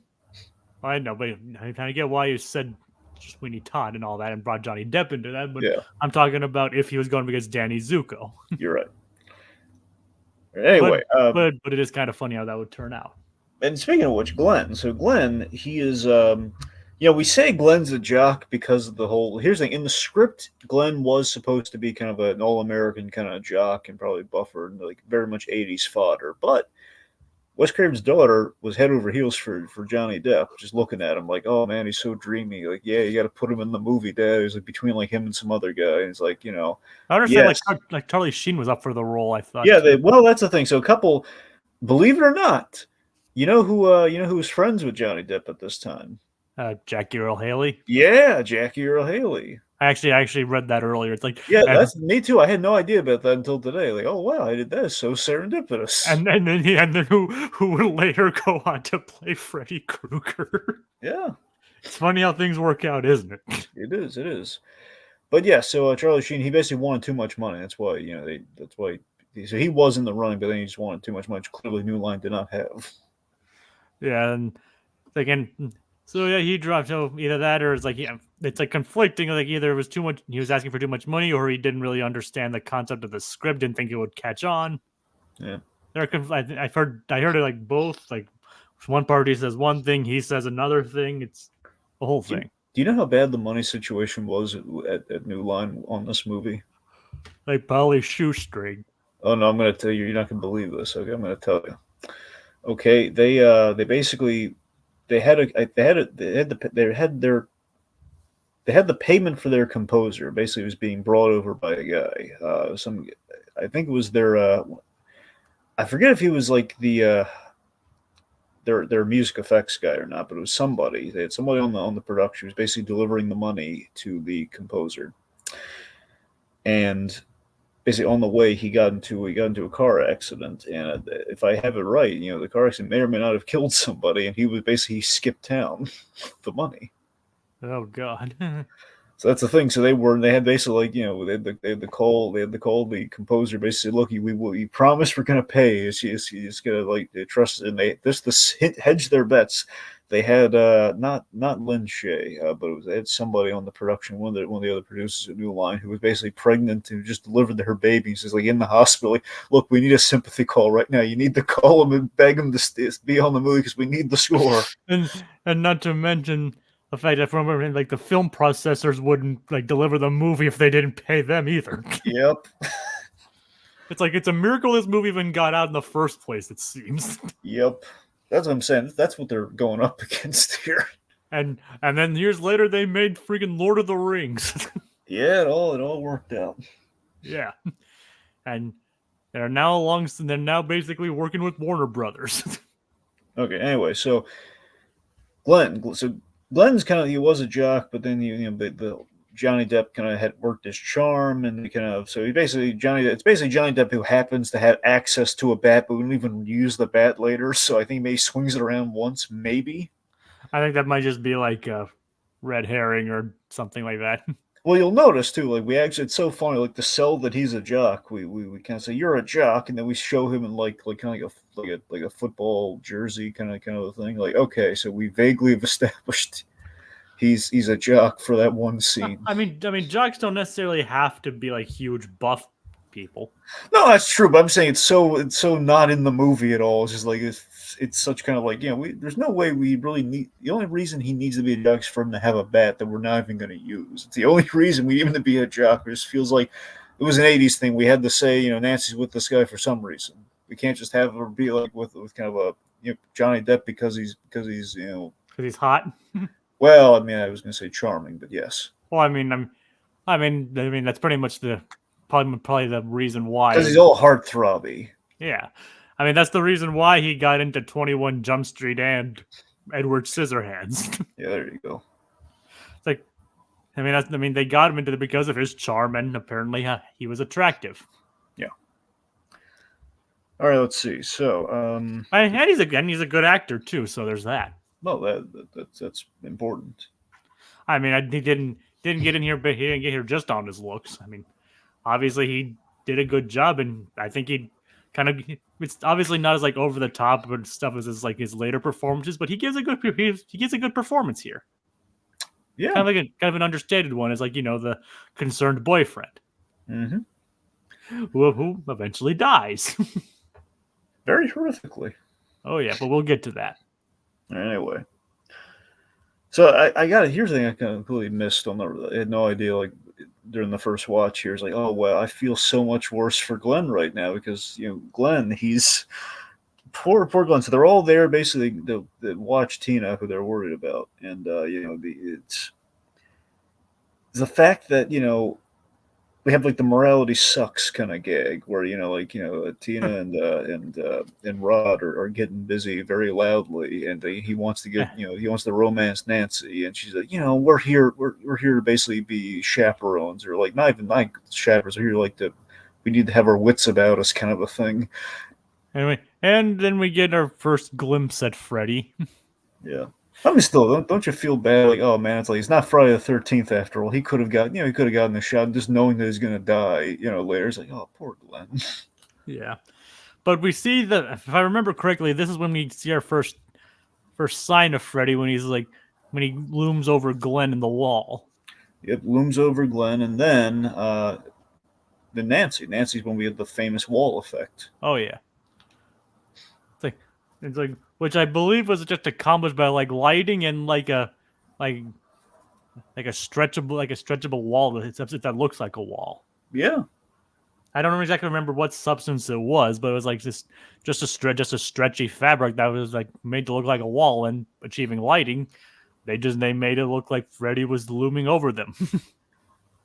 I know, but I get why you said Sweeney Todd and all that and brought Johnny Depp into that, but yeah. I'm talking about if he was going against Danny Zuko. You're right. Anyway, but it is kind of funny how that would turn out. And speaking of which, Glenn. So Glenn, he is, we say Glenn's a jock because of the whole. Here's the thing: in the script, Glenn was supposed to be kind of an all-American kind of jock and probably buffer and like very much '80s fodder. But Wes Craven's daughter was head over heels for Johnny Depp, just looking at him like, oh man, he's so dreamy. Like, yeah, you got to put him in the movie, Dad. It was like between like him and some other guy. And it's like, I understand. Yes. Like Charlie Sheen was up for the role. I thought. Yeah, well, that's the thing. So a couple, believe it or not, you know who was friends with Johnny Depp at this time? Jackie Earle Haley. Yeah, Jackie Earle Haley. I actually read that earlier. It's like that's me too. I had no idea about that until today. Like, oh wow, that is so serendipitous. And then who would later go on to play Freddy Krueger? Yeah. It's funny how things work out, isn't it? It is. It is. But yeah, so Charlie Sheen, he basically wanted too much money. That's why that's why. So he was in the running, but then he just wanted too much money. Which clearly, New Line did not have. Yeah, and again, so yeah, he dropped. So either that, or it's like it's like conflicting. Like either it was too much, he was asking for too much money, or he didn't really understand the concept of the script, didn't think it would catch on. Yeah. I heard it like both. Like one party says one thing, he says another thing. It's the whole thing. Do you know how bad the money situation was at New Line on this movie? Like probably shoestring. Oh no, I'm going to tell you. You're not going to believe this. Okay, I'm going to tell you. Okay, they basically they had a they had a they had the payment for their composer. Basically, it was being brought over by a guy. I think it was their I forget if he was like their music effects guy or not, but it was somebody. They had somebody on the production who was basically delivering the money to the composer, and basically on the way he got into a car accident. And if I have it right, the car accident may or may not have killed somebody, and he skipped town with the money. Oh God. So that's the thing. So they had basically they had the call the composer basically said, look, we promise we're gonna pay. She's gonna like trust, and hedge their bets. They had not Lynn Shay, but they had somebody on the production, one of the other producers at New Line, who was basically pregnant, who just delivered her baby. She's like in the hospital. Like, look, we need a sympathy call right now. You need to call him and beg him to be on the movie because we need the score. and not to mention the fact that from like the film processors wouldn't like deliver the movie if they didn't pay them either. Yep. It's like it's a miracle this movie even got out in the first place. It seems. Yep. That's what I'm saying. That's what they're going up against here. And then years later they made freaking Lord of the Rings. Yeah, it all worked out. Yeah, and they're now basically working with Warner Brothers. Okay. Anyway, so Glenn's he was a jock, but then the Johnny Depp kind of had worked his charm, and it's basically Johnny Depp who happens to have access to a bat, but wouldn't even use the bat later. So I think maybe swings it around once, maybe. I think that might just be like a red herring or something like that. Well, you'll notice too, like it's so funny, like to sell that he's a jock. We kind of say you're a jock, and then we show him in like kind of like a football jersey kind of a thing. Like, okay, so we vaguely have established he's a jock for that one scene. I mean, jocks don't necessarily have to be like huge buff people. No, that's true, but I'm saying it's so not in the movie at all. It's just like it's such kind of like there's no way we really need. The only reason he needs to be a jock is for him to have a bat that we're not even going to use. It's the only reason we need him to be a jock. It just feels like it was an '80s thing. We had to say Nancy's with this guy for some reason. We can't just have her be like with kind of a Johnny Depp because he's hot. Well, I mean, I was going to say charming, but yes. Well, I mean that's pretty much probably the reason why. Because he's all heartthrobby. Yeah, I mean that's the reason why he got into 21 Jump Street and Edward Scissorhands. Yeah, there you go. It's like, they got him into it because of his charm, and apparently he was attractive. Yeah. All right, let's see. So, and he's a good actor too. So there's that. Well, that's important. I mean, he didn't get in here, but he didn't get here just on his looks. I mean, obviously he did a good job, and I think it's obviously not as like over the top and stuff as his later performances, but he gives a good performance here. Yeah, kind of an understated one is like the concerned boyfriend, who eventually dies. Very horrifically. Oh yeah, but we'll get to that. Anyway, so I got it. Here's the thing I completely missed I had no idea, like during the first watch here. It's like, oh well, I feel so much worse for Glenn right now because Glenn, he's poor Glenn. So they're all there basically to watch Tina, who they're worried about, and it's the fact that they have like the morality sucks kind of gag where Tina and Rod are getting busy very loudly, and he wants to he wants to romance Nancy, and she's like, we're here to basically be chaperones, or like not even like chaperones, we're here like we need to have our wits about us kind of a thing. Anyway, and then we get our first glimpse at Freddy. Yeah. I mean, still, don't you feel bad? Like, oh man, it's like it's not Friday the 13th after all. He could have got, he could have gotten the shot just knowing that he's gonna die. Later, it's like, oh, poor Glenn. Yeah. But we see that, if I remember correctly, this is when we see our first sign of Freddy, when he looms over Glenn in the wall. Yep, looms over Glenn, and then Nancy. Nancy's when we have the famous wall effect. Oh yeah. It's like which I believe was just accomplished by like lighting and like a stretchable wall that looks like a wall. Yeah. I don't exactly remember what substance it was, but it was like just a stretchy fabric that was like made to look like a wall. And achieving lighting, they made it look like Freddy was looming over them.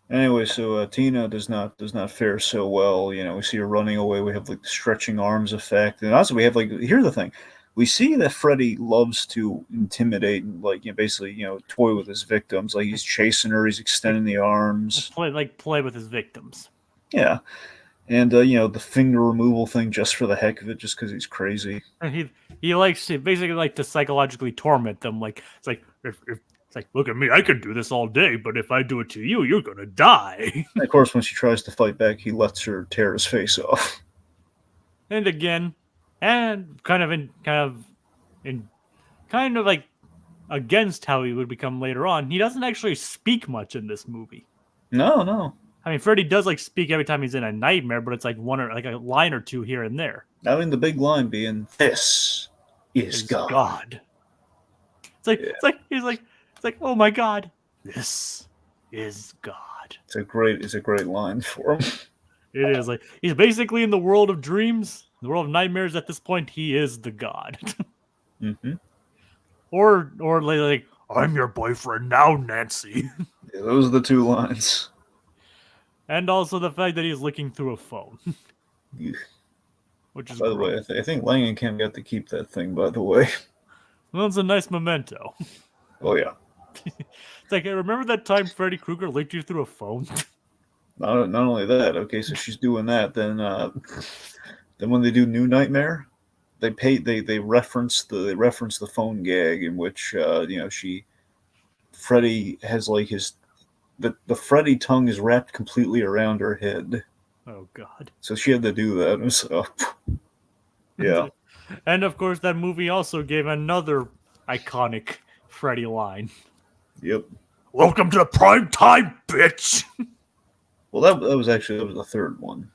Anyway, so Tina does not fare so well. We see her running away. We have like the stretching arms effect, and also we have like here's the thing: we see that Freddy loves to intimidate and like basically toy with his victims. Like he's chasing her, he's extending the arms. play with his victims. Yeah, and the finger removal thing just for the heck of it, just because he's crazy. And he likes to basically like to psychologically torment them. Like it's like if it's like, look at me, I could do this all day, but if I do it to you, you're gonna die. And of course, when she tries to fight back, he lets her tear his face off. And again, and kind of like against how he would become later on, he doesn't actually speak much in this movie. No, no. I mean, Freddy does like speak every time he's in a nightmare, but it's like one or like a line or two here and there. I mean, the big line being, "This is God." It's like, oh my God, this is God. It's a great line for him. It is like he's basically in the world of dreams, the world of nightmares. At this point, he is the God. Mm-hmm. Or like, I'm your boyfriend now, Nancy. Yeah, those are the two lines. And also the fact that he's looking through a phone. Which is by the way, I think Langenkamp got to keep that thing, by the way. Well, it's a nice memento. Oh, yeah. It's like, hey, remember that time Freddy Krueger licked you through a phone? Not only that, okay, so she's doing that, then when they do New Nightmare, they reference the phone gag in which Freddy has like the Freddy tongue is wrapped completely around her head. Oh God! So she had to do that. So yeah. And of course, that movie also gave another iconic Freddy line. Yep. Welcome to prime time, bitch. Well, that was the third one.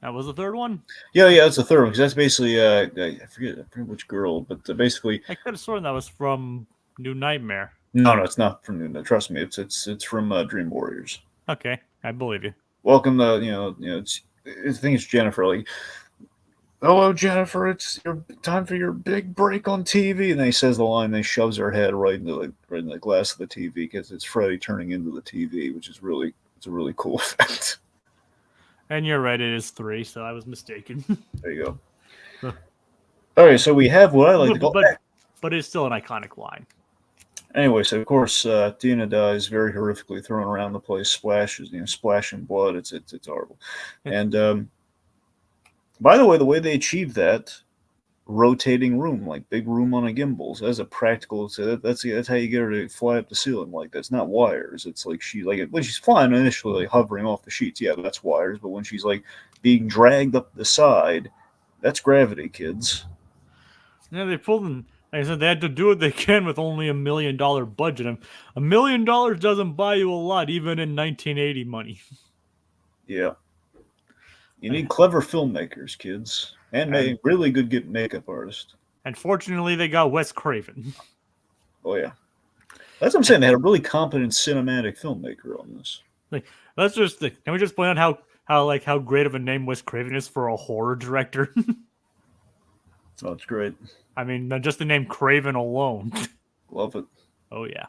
That was the third one? Yeah, that's the third one, because that's basically, I forget which girl, but basically... I could have sworn that was from New Nightmare. No, it's not from New Nightmare. Trust me, it's from Dream Warriors. Okay, I believe you. Welcome to, I think it's Jennifer, like, hello, Jennifer, it's your time for your big break on TV. And then he says the line, and then he shoves her head right in the glass of the TV, because it's Freddy turning into the TV, which is it's a really cool effect. And you're right, it is 3, so I was mistaken. There you go. All right, so we have what I like to call... But it's still an iconic line. Anyway, so of course, Tina dies very horrifically, thrown around the place, splashes, splashing blood. It's horrible. And by the way they achieved that rotating room, like big room on a gimbal, so that's a practical. So that's how you get her to fly up the ceiling like that. It's not wires. It's like when she's flying initially, like hovering off the sheets. Yeah, that's wires. But when she's like being dragged up the side, that's gravity, kids. Yeah, they pulled in. Like I said, they had to do what they can with only $1 million budget. And $1 million doesn't buy you a lot, even in 1980 money. Yeah. You need clever filmmakers, kids. And really good makeup artists. And fortunately, they got Wes Craven. Oh, yeah. That's what I'm saying. They had a really competent cinematic filmmaker on this. Like, can we just point out how great of a name Wes Craven is for a horror director? Oh, it's great. I mean, just the name Craven alone. Love it. Oh, yeah.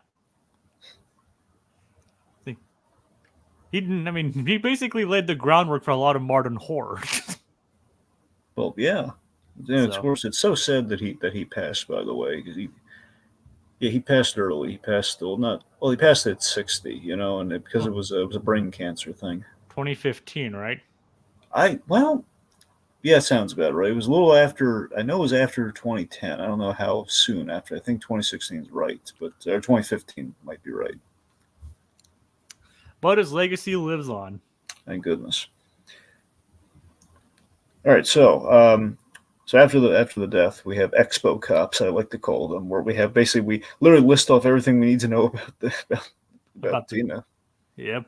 He basically laid the groundwork for a lot of modern horror. Well, yeah. And of course, it's so sad that he passed, by the way, because he passed early. He passed he passed at 60, and it was a brain cancer thing. 2015, right? Yeah, it sounds about right. It was a little after. I know it was after 2010. I don't know how soon after. I think 2016 is right, but or 2015 might be right. But his legacy lives on. Thank goodness. All right, so after the death, we have expo cops. I like to call them, where we have basically we literally list off everything we need to know about About the Tina. Yep.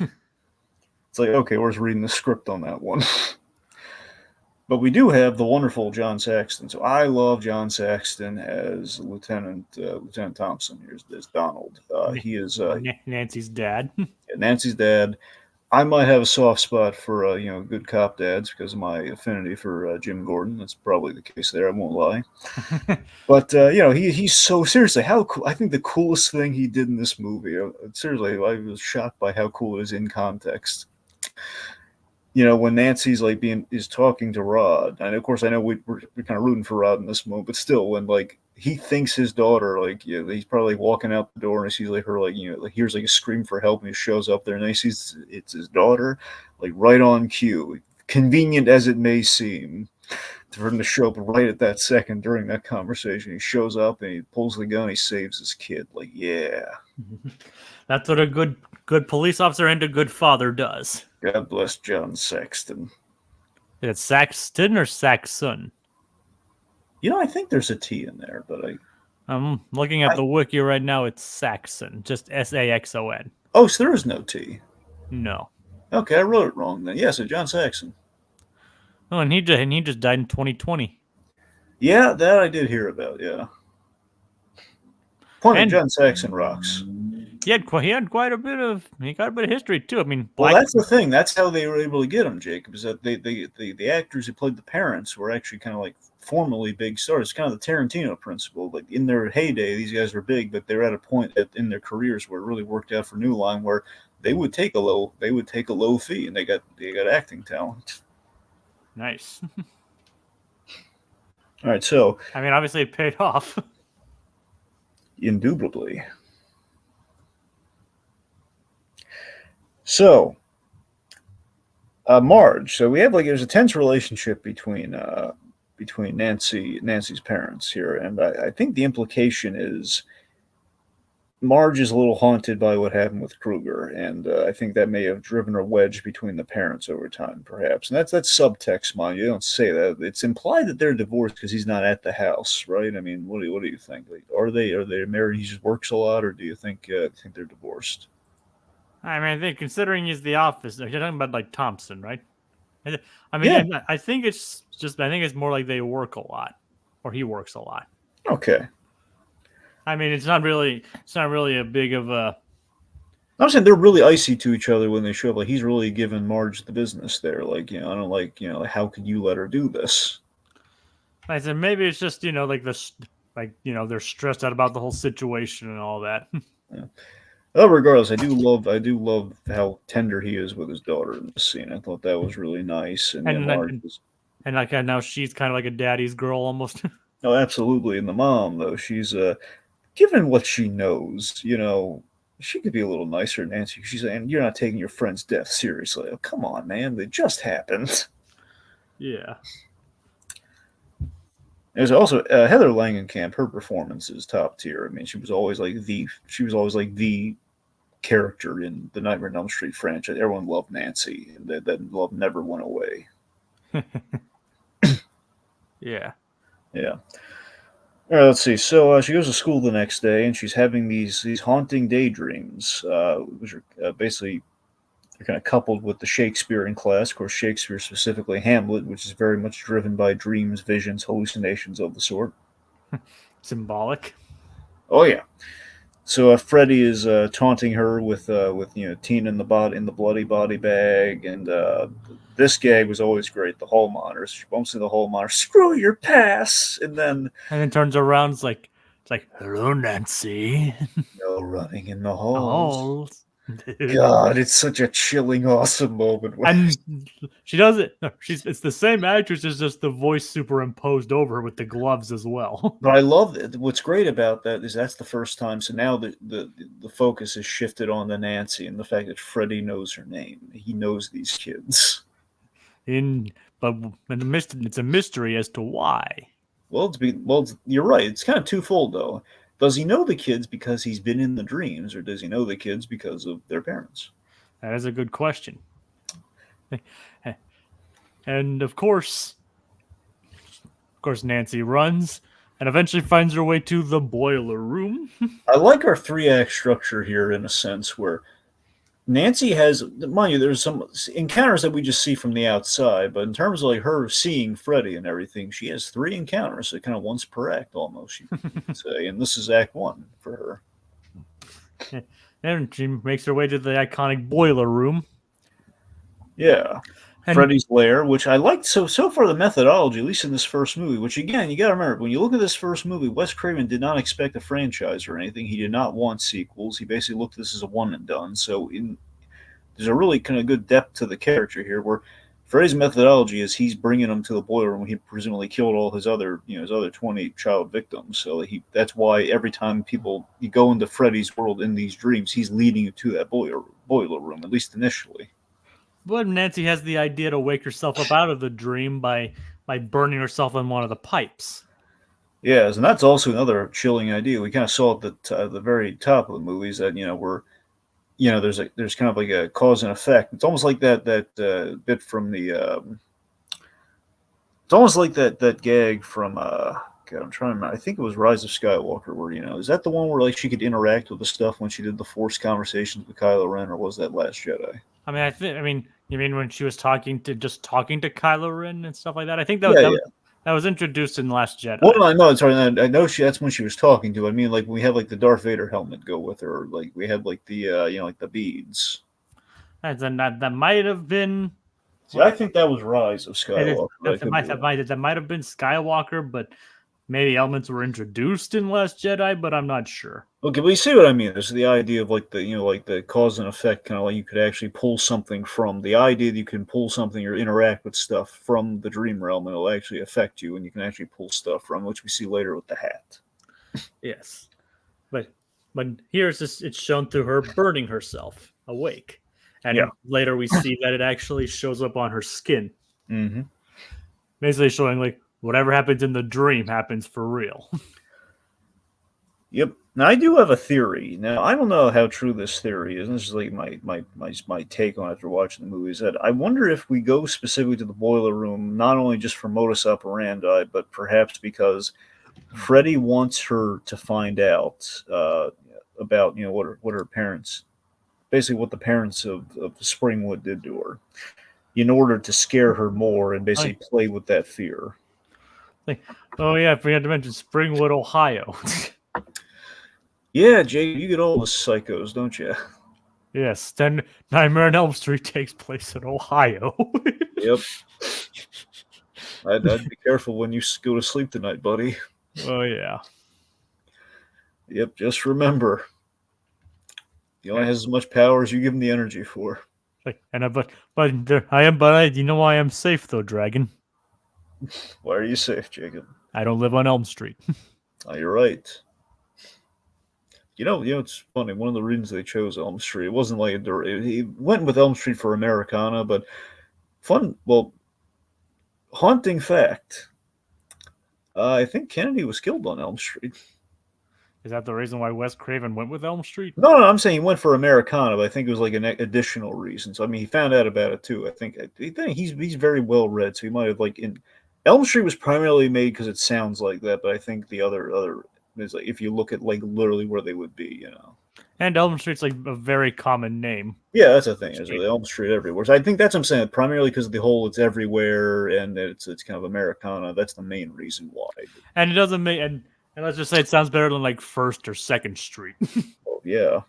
It's like, okay, where's reading the script on that one? But we do have the wonderful John Saxton. So I love John Saxton as Lieutenant Thompson. Here's this Donald. He is Nancy's dad. Nancy's dad. I might have a soft spot for good cop dads because of my affinity for Jim Gordon. That's probably the case there. I won't lie. But he's so seriously how cool. I think the coolest thing he did in this movie. Seriously, I was shocked by how cool it is in context. When Nancy's like is talking to Rod, and of course I know we're kind of rooting for Rod in this moment, but still, when like he thinks his daughter, like he's probably like, walking out the door and he sees like her, like like hears like a scream for help, and he shows up there and he sees it's his daughter, like right on cue. Convenient as it may seem, for him to show up right at that second during that conversation, he shows up and he pulls the gun, he saves his kid. Like, yeah. That's what a good police officer and a good father does. God bless John Saxton. Is it Saxton or Saxon? I think there's a T in there, but I'm looking at the wiki right now. It's Saxon, just Saxon. Oh, so there is no T. No. Okay, I wrote it wrong then. Yeah, so John Saxon. Oh, and he just died in 2020. Yeah, that I did hear about. Yeah. Point of John Saxon rocks. He had quite a bit of history too. I mean, well, that's the thing. That's how they were able to get him, Jacob. Is that the actors who played the parents were actually kind of like formerly big stars. It's kind of the Tarantino principle. Like in their heyday, these guys were big, but they're at a point in their careers where it really worked out for New Line, where they would take a low fee, and they got acting talent. Nice. All right, so I mean, obviously it paid off. Indubitably. So, Marge. So we have there's a tense relationship between Nancy's parents here, and I think the implication is Marge is a little haunted by what happened with Kruger, and I think that may have driven a wedge between the parents over time, perhaps. And that's subtext, mind you. Don't say that. It's implied that they're divorced because he's not at the house, right? I mean, what do you think? Like, are they married? He just works a lot, or do you think they're divorced? I mean, I think considering he's the office, you're talking about like Thompson, right? I mean, yeah. I think it's more like they work a lot, or he works a lot. Okay. I mean, it's not really a big of a. I'm saying they're really icy to each other when they show up. Like he's really giving Marge the business there. Like I don't like how could you let her do this? I said maybe it's just like this, they're stressed out about the whole situation and all that. Yeah. Well, regardless, I do love how tender he is with his daughter in this scene. I thought that was really nice, and now she's kind of like a daddy's girl almost. No, absolutely. And the mom though, she's given what she knows, she could be a little nicer, Nancy. She's saying, "You're not taking your friend's death seriously." Oh, come on, man! It just happened. Yeah. There's also Heather Langenkamp. Her performance is top tier. I mean, she was always like the character in the Nightmare on Elm Street franchise. Everyone loved Nancy, and that love never went away. Yeah. Yeah. All right, let's see. So she goes to school the next day, and she's having these haunting daydreams, which are basically they're kind of coupled with the Shakespearean class. Of course, Shakespeare specifically Hamlet, which is very much driven by dreams, visions, hallucinations of the sort. Symbolic. Oh yeah. So Freddie is taunting her with Tina in the bloody body bag, and this gag was always great. The hall monitor. She bumps into the hall monitor. Screw your pass, and then turns around. It's like hello, Nancy. No running in the halls. God, it's such a chilling, awesome moment. And she does it. No, it's the same actress, it's just the voice superimposed over her with the gloves as well. But I love it. What's great about that is that's the first time. So now the focus is shifted on to Nancy and the fact that Freddie knows her name. He knows these kids. In but it's a mystery as to why. You're right. It's kind of twofold though. Does he know the kids because he's been in the dreams, or does he know the kids because of their parents? That is a good question. And of course, Nancy runs and eventually finds her way to the boiler room. I like our three act structure here in a sense where Nancy has, mind you, there's some encounters that we just see from the outside, but in terms of like her seeing Freddy and everything, she has three encounters, so kind of once per act almost, you could say. And this is Act One for her. And she makes her way to the iconic boiler room. Yeah. And Freddy's lair, which I liked so far the methodology, at least in this first movie. Which again, you got to remember when you look at this first movie, Wes Craven did not expect a franchise or anything. He did not want sequels. He basically looked at this as a one and done. So there's a really kind of good depth to the character here, where Freddy's methodology is he's bringing them to the boiler room. He presumably killed all his other his other 20 child victims. So that's why every time you go into Freddy's world in these dreams, he's leading you to that boiler room, at least initially. but Nancy has the idea to wake herself up out of the dream by burning herself in one of the pipes. Yes, and that's also another chilling idea. We kind of saw at the very top of the movies that there's kind of like a cause and effect. It's almost like that bit from the. It's almost like that gag from. God, I'm trying to remember. I think it was Rise of Skywalker, where is that the one where like she could interact with the stuff when she did the Force conversations with Kylo Ren, or was that Last Jedi? I mean, you mean when she was talking to Kylo Ren and stuff like that? I think Yeah, yeah. that was introduced in Last Jedi. Well, I know. Sorry, I know that's when she was talking to. I mean, like we had like the Darth Vader helmet go with her, like we had like the like the beads. That might have been. See, I think that was Rise of Skywalker. That might have been Skywalker, but maybe elements were introduced in Last Jedi, but I'm not sure. Okay, but you see what I mean. There's the idea of like the cause and effect, kind of like you could actually pull something from the idea that you can pull something or interact with stuff from the dream realm, and it'll actually affect you, and you can actually pull stuff from, which we see later with the hat. Yes, but here it's shown through her burning herself awake, and later we see that it actually shows up on her skin. Mm-hmm. Basically showing like whatever happens in the dream happens for real. Yep. Now I do have a theory. Now I don't know how true this theory is. And this is like my take on it after watching the movie. Is that I wonder if we go specifically to the boiler room not only just for modus operandi, but perhaps because Freddy wants her to find out about what her parents, basically what the parents of Springwood did to her, in order to scare her more and basically play with that fear. Oh yeah, I forgot to mention Springwood, Ohio. Yeah, Jay, you get all the psychos, don't you? Yes, Nightmare on Elm Street takes place in Ohio. Yep. I'd be careful when you go to sleep tonight, buddy. Oh yeah. Yep. Just remember, he only has as much power as you give him the energy for. You know why I'm safe though, Dragon. Why are you safe, Jacob? I don't live on Elm Street. Oh, you're right. It's funny. One of the reasons they chose Elm Street, it wasn't like he went with Elm Street for Americana, but haunting fact. I think Kennedy was killed on Elm Street. Is that the reason why Wes Craven went with Elm Street? No, I'm saying he went for Americana, but I think it was like an additional reason. So I mean, he found out about it too. I think he's very well read, so he might have Elm Street was primarily made because it sounds like that, but I think the other is like if you look at like literally where they would be, And Elm Street's like a very common name. Yeah, that's the thing. There's really Elm Street everywhere. So I think that's what I'm saying. Primarily because of the whole it's everywhere and it's kind of Americana. That's the main reason why. And it doesn't make and let's just say it sounds better than like First or Second Street. Oh yeah.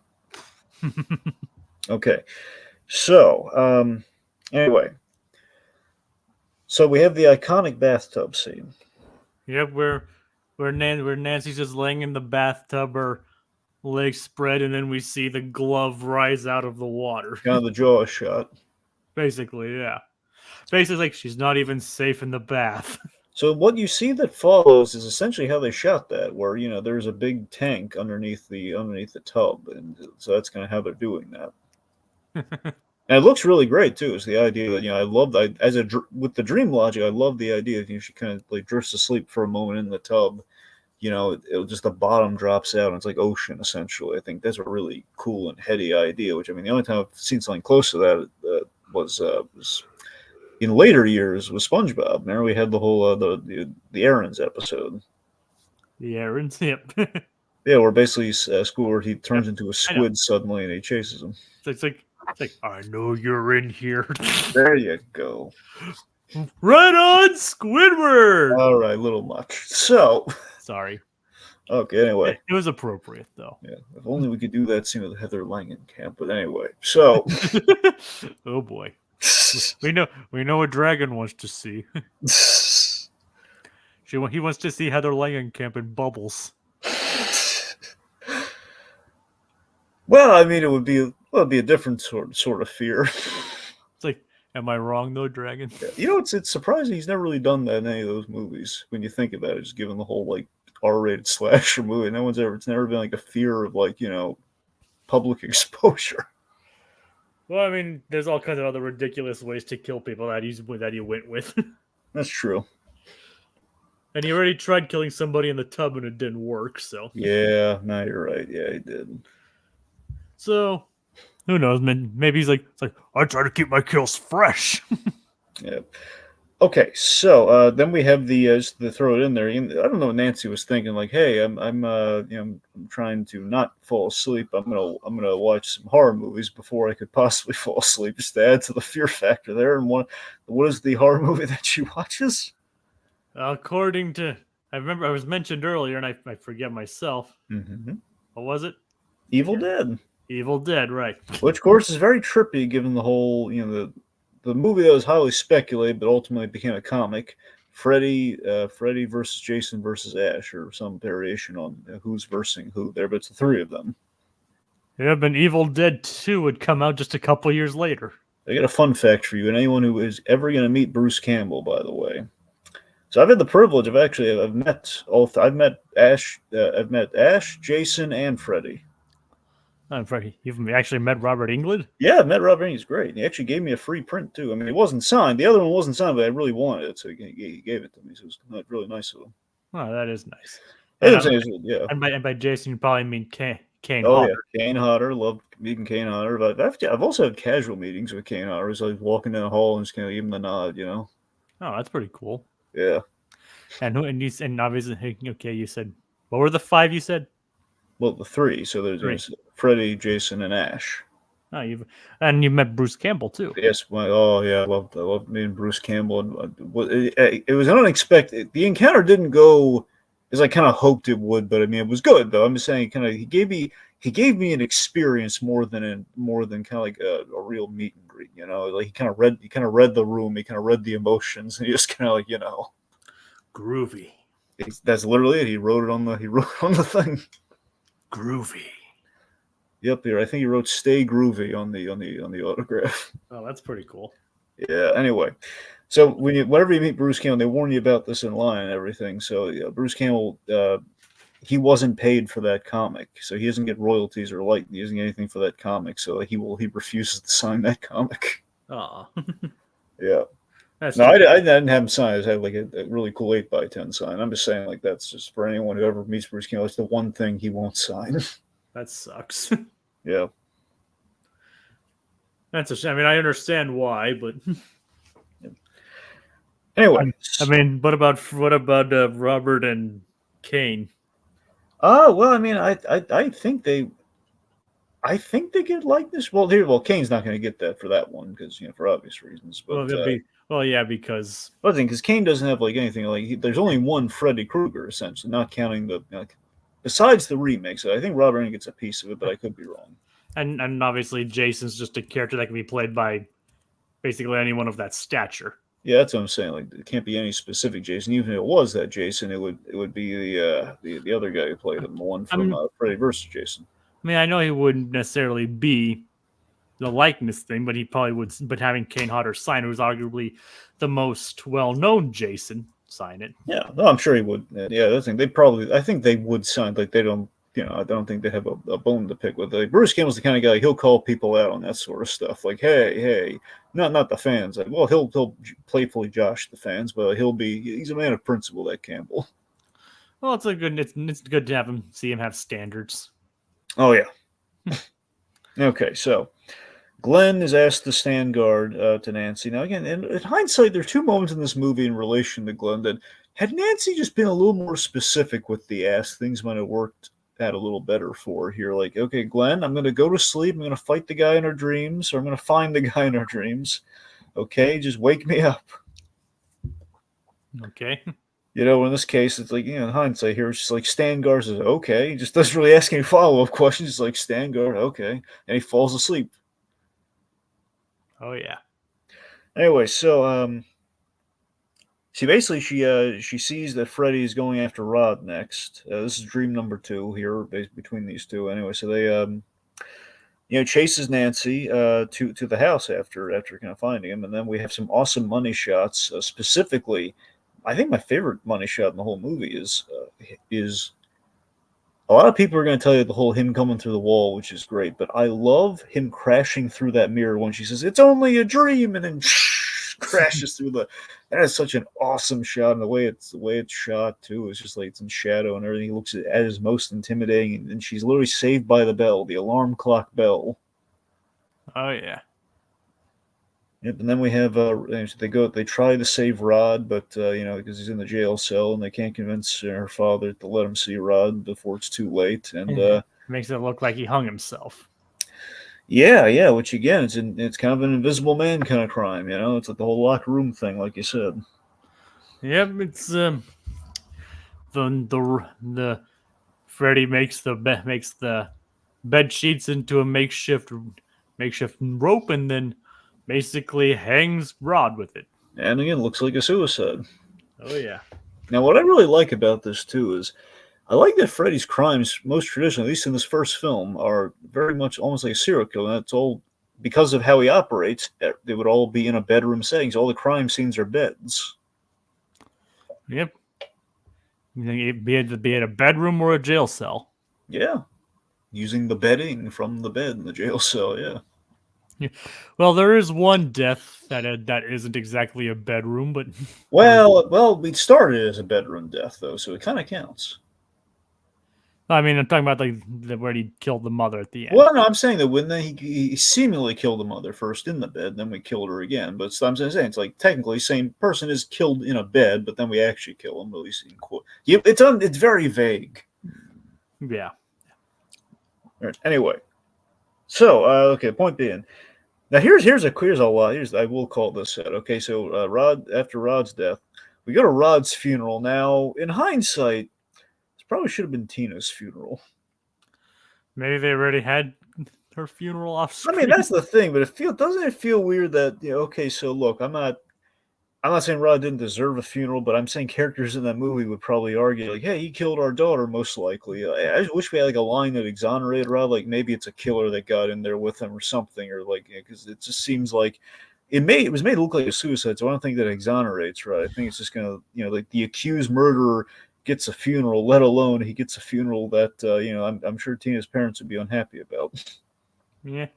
Okay. So anyway. So we have the iconic bathtub scene. Yep, where Nancy's just laying in the bathtub, her legs spread, and then we see the glove rise out of the water. Kind of the jaw shot. Basically, yeah. Basically, like she's not even safe in the bath. So what you see that follows is essentially how they shot that, where there's a big tank underneath the tub, and so that's kind of how they're doing that. And it looks really great too. Is the idea that I love that with the dream logic. I love the idea that she kind of like drifts asleep for a moment in the tub. It'll just the bottom drops out and it's like ocean essentially. I think that's a really cool and heady idea. Which I mean, the only time I've seen something close to that was in later years with SpongeBob. Remember we had the whole the errands episode. The errands, yep. Yeah, where basically Squidward he turns Yep, into a I know. squid suddenly and he chases him. It's like I know you're in here. There you go. Right on, Squidward. All right, little much. So, Sorry. okay. Anyway, It was appropriate though. yeah. If only we could do that scene with Heather Langenkamp. But anyway, so Oh boy. We know what Dragon wants to see. He wants to see Heather Langenkamp in bubbles. well, I mean, it'd be a different sort of fear. It's like, am I wrong though, Dragon? Yeah. It's surprising he's never really done that in any of those movies. When you think about it, just given the whole like R-rated slasher movie, it's never been like a fear of like public exposure. Well, I mean, there's all kinds of other ridiculous ways to kill people that he went with. That's true. And he already tried killing somebody in the tub and it didn't work, so. Yeah, no, you're right. Yeah, he did. So, who knows? Maybe he's like, I try to keep my kills fresh. Yeah. Okay, so then we have just to throw it in there. I don't know what Nancy was thinking. Like, hey, I'm trying to not fall asleep. I'm gonna watch some horror movies before I could possibly fall asleep, just to add to the fear factor there. And what is the horror movie that she watches? According to, I remember I was mentioned earlier, and I forget myself. Mm-hmm. What was it? Evil Dead. Evil Dead, right? Which, of course, is very trippy, given the whole the movie that was highly speculated, but ultimately became a comic. Freddy versus Jason versus Ash, or some variation on who's versing who there, but it's the three of them. Yeah, but Evil Dead 2 would come out just a couple years later. I got a fun fact for you, and anyone who is ever going to meet Bruce Campbell, by the way. So I've had the privilege of I've met Ash, Jason, and Freddy. I'm afraid you've actually met Robert Englund? Yeah, I met Robert Englund. He's great. He actually gave me a free print too. I mean, it wasn't signed. The other one wasn't signed, but I really wanted it, so he gave it to me. So it was really nice of him. Oh, that is nice. Yeah. And by Jason, you probably mean Kane. Oh Hodder. Yeah, Kane Hodder. Loved meeting Kane Hodder. But I've also had casual meetings with Kane Hodder. So I was walking down the hall and just kind of give him the nod, Oh, that's pretty cool. Yeah. And obviously, okay, you said, what were the 5 you said? Well, the 3. So there's Freddy, Jason, and Ash. Oh, you met Bruce Campbell too. Yes. I love meeting Bruce Campbell. It was unexpected. The encounter didn't go as I kind of hoped it would, but I mean, it was good though. I'm just saying, he gave me an experience more than kind of like a real meet and greet. Like he kind of read the room. He kind of read the emotions, and he just kind of like groovy. That's literally it. He wrote it on the thing. Groovy. Yep, here I think he wrote "Stay Groovy" on the autograph. Oh, that's pretty cool. Yeah. Anyway, so whenever you meet Bruce Campbell, they warn you about this in line and everything. So Bruce Campbell, he wasn't paid for that comic, so he doesn't get royalties or he doesn't get anything for that comic. So he refuses to sign that comic. Oh. Yeah. I didn't have him sign. I just had like a really cool 8x10 sign. I'm just saying, like, that's just for anyone who ever meets Bruce Campbell. It's the one thing he won't sign. That sucks. Yeah. That's a shame. I mean, I understand why, but anyway. I mean, what about Robert and Kane? Well, I mean, I think they get likeness. Well, Kane's not going to get that for that one because for obvious reasons. But because because Kane doesn't have like anything like there's only one Freddy Krueger essentially, not counting the besides the remakes. I think Robert Englund gets a piece of it, but I could be wrong. And obviously Jason's just a character that can be played by basically anyone of that stature. Yeah, that's what I'm saying. Like, it can't be any specific Jason. Even if it was that Jason, it would be the other guy who played him, the one from Freddy vs. Jason. I mean, I know he wouldn't necessarily be the likeness thing, but he probably would. But having Kane Hodder sign, who's arguably the most well-known Jason, sign it. Yeah, no, I'm sure he would. Yeah, I think they would sign. Like they don't I don't think they have a bone to pick with. Like, Bruce Campbell's the kind of guy he'll call people out on that sort of stuff. Like, hey, not the fans. Like, well, he'll playfully josh the fans, but he's a man of principle. That Campbell. Well, it's good to have him see him have standards. Oh yeah. Okay, so Glenn is asked to stand guard to Nancy. Now, again, in hindsight, there are two moments in this movie in relation to Glenn that had Nancy just been a little more specific with the ask, things might have worked out a little better for her here. Like, okay, Glenn, I'm going to go to sleep. I'm going to fight the guy in our dreams, or I'm going to find the guy in our dreams. Okay, just wake me up. Okay. In this case, it's like, in hindsight here, it's just like stand guard says, okay. He just doesn't really ask any follow up questions. It's like stand guard, okay. And he falls asleep. Oh yeah. Anyway, so she sees that Freddy is going after Rod next. This is dream number 2 here between these two. Anyway, so they chases Nancy to the house after kind of finding him, and then we have some awesome money shots. Specifically, I think my favorite money shot in the whole movie is a lot of people are going to tell you the whole him coming through the wall, which is great, but I love him crashing through that mirror when she says, "It's only a dream," and then crashes through the. That is such an awesome shot, and the way it's shot too is just like it's in shadow and everything. He looks at his most intimidating, and she's literally saved by the bell, the alarm clock bell. Oh yeah. Yep, and then we have they try to save Rod, but because he's in the jail cell, and they can't convince her father to let him see Rod before it's too late, and makes it look like he hung himself. Yeah, which again, it's kind of an invisible man kind of crime, It's like the whole locker room thing, like you said. Yep, it's the Freddy makes the bed sheets into a makeshift rope, and then basically hangs Rod with it. And again, looks like a suicide. Oh yeah. Now, what I really like about this too is I like that Freddy's crimes, most traditionally, at least in this first film, are very much almost like a serial killer. And it's all because of how he operates. They would all be in a bedroom setting. All the crime scenes are beds. Yep. Be it a bedroom or a jail cell. Yeah, using the bedding from the bed in the jail cell. Yeah. Well, there is one death that isn't exactly a bedroom, but well, we started as a bedroom death though, so it kind of counts. I mean, I'm talking about like where he killed the mother at the end. Well, no, I'm saying that when he seemingly killed the mother first in the bed, then we killed her again. But I'm saying it's like technically same person is killed in a bed, but then we actually kill him. At least in quote. It's very vague. Yeah. Right. Anyway, so okay. Point being, now here's a lot. I will call this set. Okay, so after Rod's death, we go to Rod's funeral. Now, in hindsight, this probably should have been Tina's funeral. Maybe they already had her funeral off screen. I mean, that's the thing, but doesn't it feel weird that okay, so look, I'm not saying Rod didn't deserve a funeral, but I'm saying characters in that movie would probably argue like, hey, he killed our daughter, most likely. I just wish we had like a line that exonerated Rod, like maybe it's a killer that got in there with him or something, or like because it just seems like it was made to look like a suicide, so I don't think that exonerates Rod. I think it's just gonna like the accused murderer gets a funeral, let alone he gets a funeral that I'm sure Tina's parents would be unhappy about. Yeah,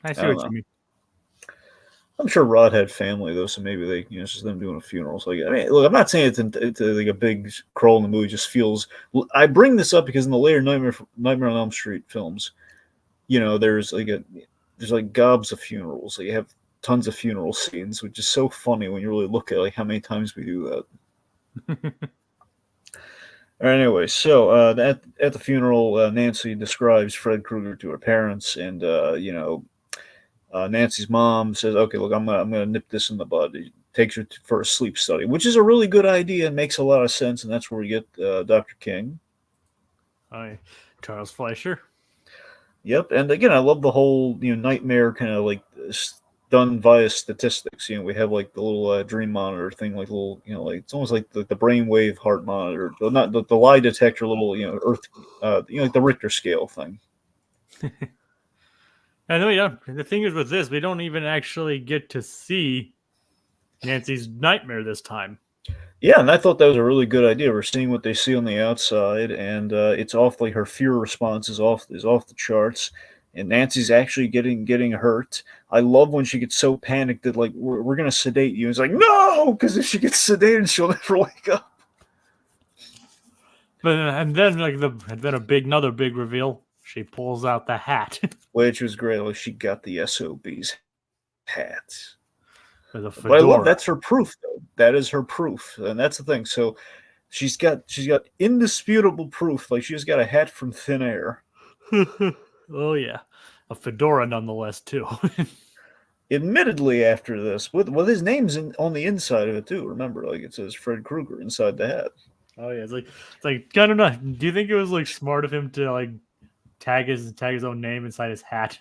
I see what you mean. I'm sure Rod had family though, so maybe they, it's just them doing a funeral. So I mean, look, I'm not saying it's like a big crawl in the movie. It just feels. I bring this up because in the later Nightmare on Elm Street films, there's like gobs of funerals. Like you have tons of funeral scenes, which is so funny when you really look at like how many times we do that. All right, anyway, so at the funeral, Nancy describes Fred Krueger to her parents, and Nancy's mom says, "Okay, look, I'm gonna nip this in the bud." He takes her for a sleep study, which is a really good idea and makes a lot of sense, and that's where we get Dr. King. Charles Fleischer. Yep, and again, I love the whole nightmare kind of like done via statistics. We have like the little dream monitor thing, like little like it's almost like the brainwave heart monitor, not the lie detector, little Earth, like the Richter scale thing. And then the thing is with this, we don't even actually get to see Nancy's nightmare this time. Yeah, and I thought that was a really good idea. We're seeing what they see on the outside, and it's awfully her fear response is off the charts. And Nancy's actually getting hurt. I love when she gets so panicked that like we're gonna sedate you. It's like no, because if she gets sedated, she'll never wake up. But and then another big reveal. She pulls out the hat Which was great. Like she got the SOB's hat. with a But I love fedora. that's her proof though. That is her proof, and that's the thing. So she's got indisputable proof. Like she's got a hat from thin air. Oh yeah, a fedora nonetheless too. Admittedly, after this, with his name's on the inside of it too. Remember, like it says Fred Krueger inside the hat. Oh yeah, it's like I don't know. Do you think it was like smart of him to like tag his own name inside his hat?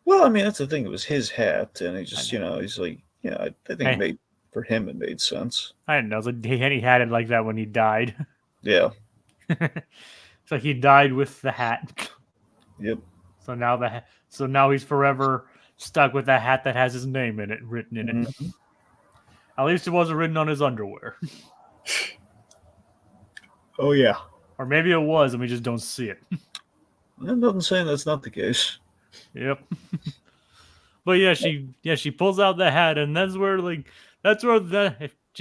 Well, I mean that's the thing. It was his hat, and he I just know. he's like I think it Hey, made for him it made sense. I didn't know. It's like he had it like that when he died. Yeah. It's like he died with the hat. Yep. So now he's forever stuck with that hat that has his name in it, written in it. Mhm. At least it wasn't written on his underwear, Oh yeah. or maybe it was, and we just don't see it. I'm not saying that's not the case. Yep. But she pulls out the hat, and that's where she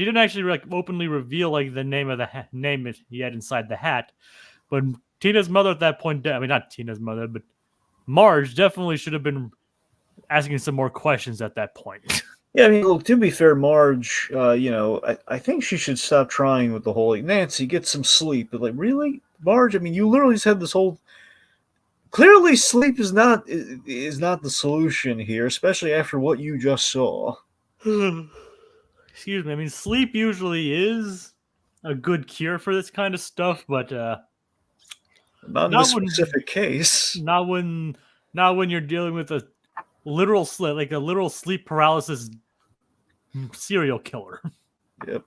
didn't actually like openly reveal like the name of the name he had inside the hat, but Tina's mother at that point, I mean not Tina's mother, but Marge definitely should have been asking some more questions at that point. Yeah, I mean, look. To be fair, Marge, I think she should stop trying with the whole like Nancy get some sleep. But like, really, Marge? I mean, you literally said this whole. Clearly, sleep is not the solution here, especially after what you just saw. Excuse me. I mean, sleep usually is a good cure for this kind of stuff, but Not in not this when specific case. not when not when you're dealing with a literal sleep paralysis serial killer. Yep.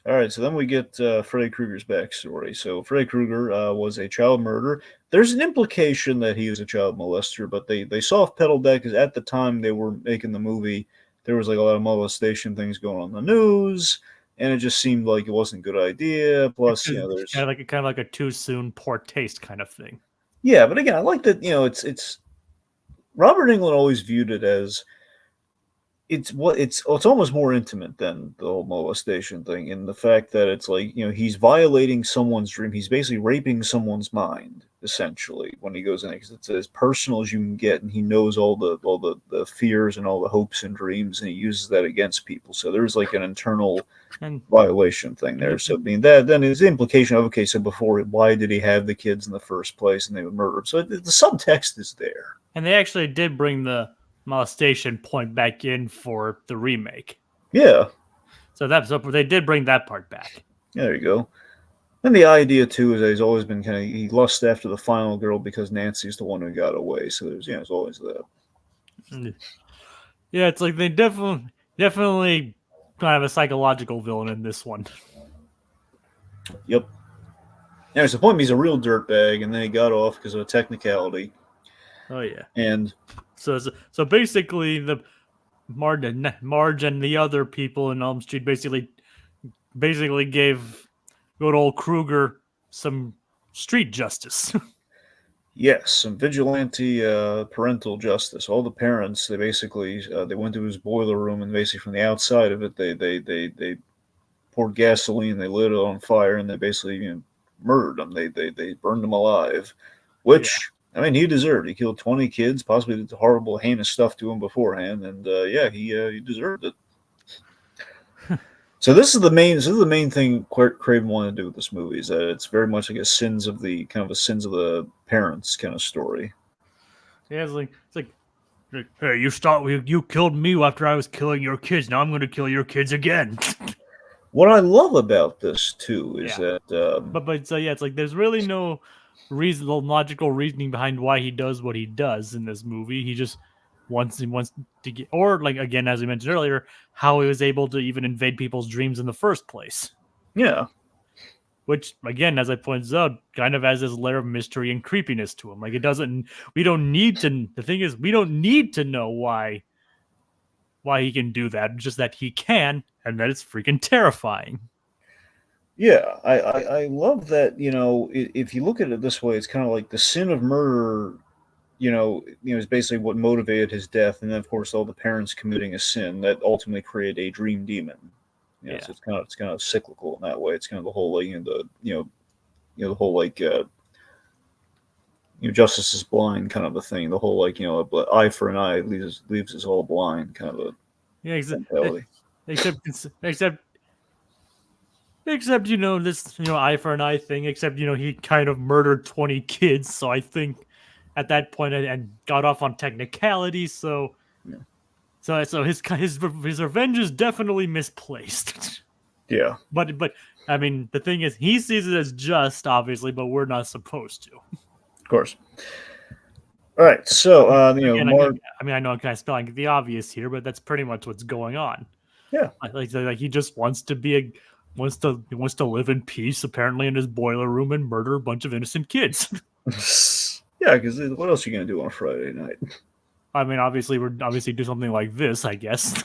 All right, so then we get Freddy Krueger's backstory. So Freddy Krueger was a child murderer. There's an implication that he was a child molester, but they soft pedaled that because at the time they were making the movie, there was like a lot of molestation things going on in the news, and it just seemed like it wasn't a good idea. Plus, It's there's kind of like a too soon, poor taste kind of thing. yeah, but again, I like that. It's Robert Englund always viewed it as it's almost more intimate than the whole molestation thing in the fact that it's like he's violating someone's dream. He's basically raping someone's mind essentially when he goes in because it's as personal as you can get, and he knows all the fears and all the hopes and dreams, and he uses that against people. So there's like an internal And violation thing there. So being that, then his implication of okay, so before why did he have the kids in the first place and they would murder him? So the subtext is there. and they actually did bring the molestation point back in for the remake. Yeah, So they did bring that part back. there you go. And the idea too is that he's always been he lusts after the final girl because Nancy's the one who got away. So there's always that. Yeah, it's like they definitely kind of a psychological villain in this one. Yep. Anyways, the point he's a real dirtbag, and then he got off because of a technicality. Oh yeah. And So basically, the Marge and the other people in Elm Street basically gave good old Krueger some street justice. yes, some vigilante parental justice. All the parents they basically they went to his boiler room, and basically from the outside of it they poured gasoline, they lit it on fire, and they basically murdered him. They burned him alive, which. I mean, he deserved. He killed 20 kids, possibly did horrible, heinous stuff to him beforehand, and he deserved it. So this is the main thing Craven wanted to do with this movie is that it's very much like a sins of the parents kind of story. Yeah, it's like hey, you killed me after I was killing your kids. Now I'm going to kill your kids again. What I love about this too is that but so yeah, it's like there's really no reasonable, logical reasoning behind why he does what he does in this movie. He just wants to get, or like again, as we mentioned earlier, how he was able to even invade people's dreams in the first place. yeah, Which again, as I pointed out, kind of has this layer of mystery and creepiness to him. Like it doesn't. We don't need to. The thing is, we don't need to know why he can do that. Just that he can, and that it's freaking terrifying. Yeah, I love that. If you look at it this way, it's kind of like the sin of murder. Is basically what motivated his death, and then of course all the parents committing a sin that ultimately created a dream demon. Yeah. So it's kind of cyclical in that way. It's kind of the whole like the whole like justice is blind kind of a thing. The whole like eye for an eye leaves us all blind kind of a Yeah, mentality. except except except this eye for an eye thing. Except he kind of murdered 20 kids, so I think at that point and got off on technicalities. So Yeah. his revenge is definitely misplaced. Yeah, but I mean the thing is he sees it as just, obviously, but we're not supposed to. of course. All right, I so mean, Mark. I mean, I know I'm kind of spelling the obvious here, but that's pretty much what's going on. Yeah, Like he just wants to be wants to live in peace, apparently, in his boiler room and murder a bunch of innocent kids. yeah. Because what else are you gonna do on a Friday night? I mean, obviously, we're obviously do something like this, I guess.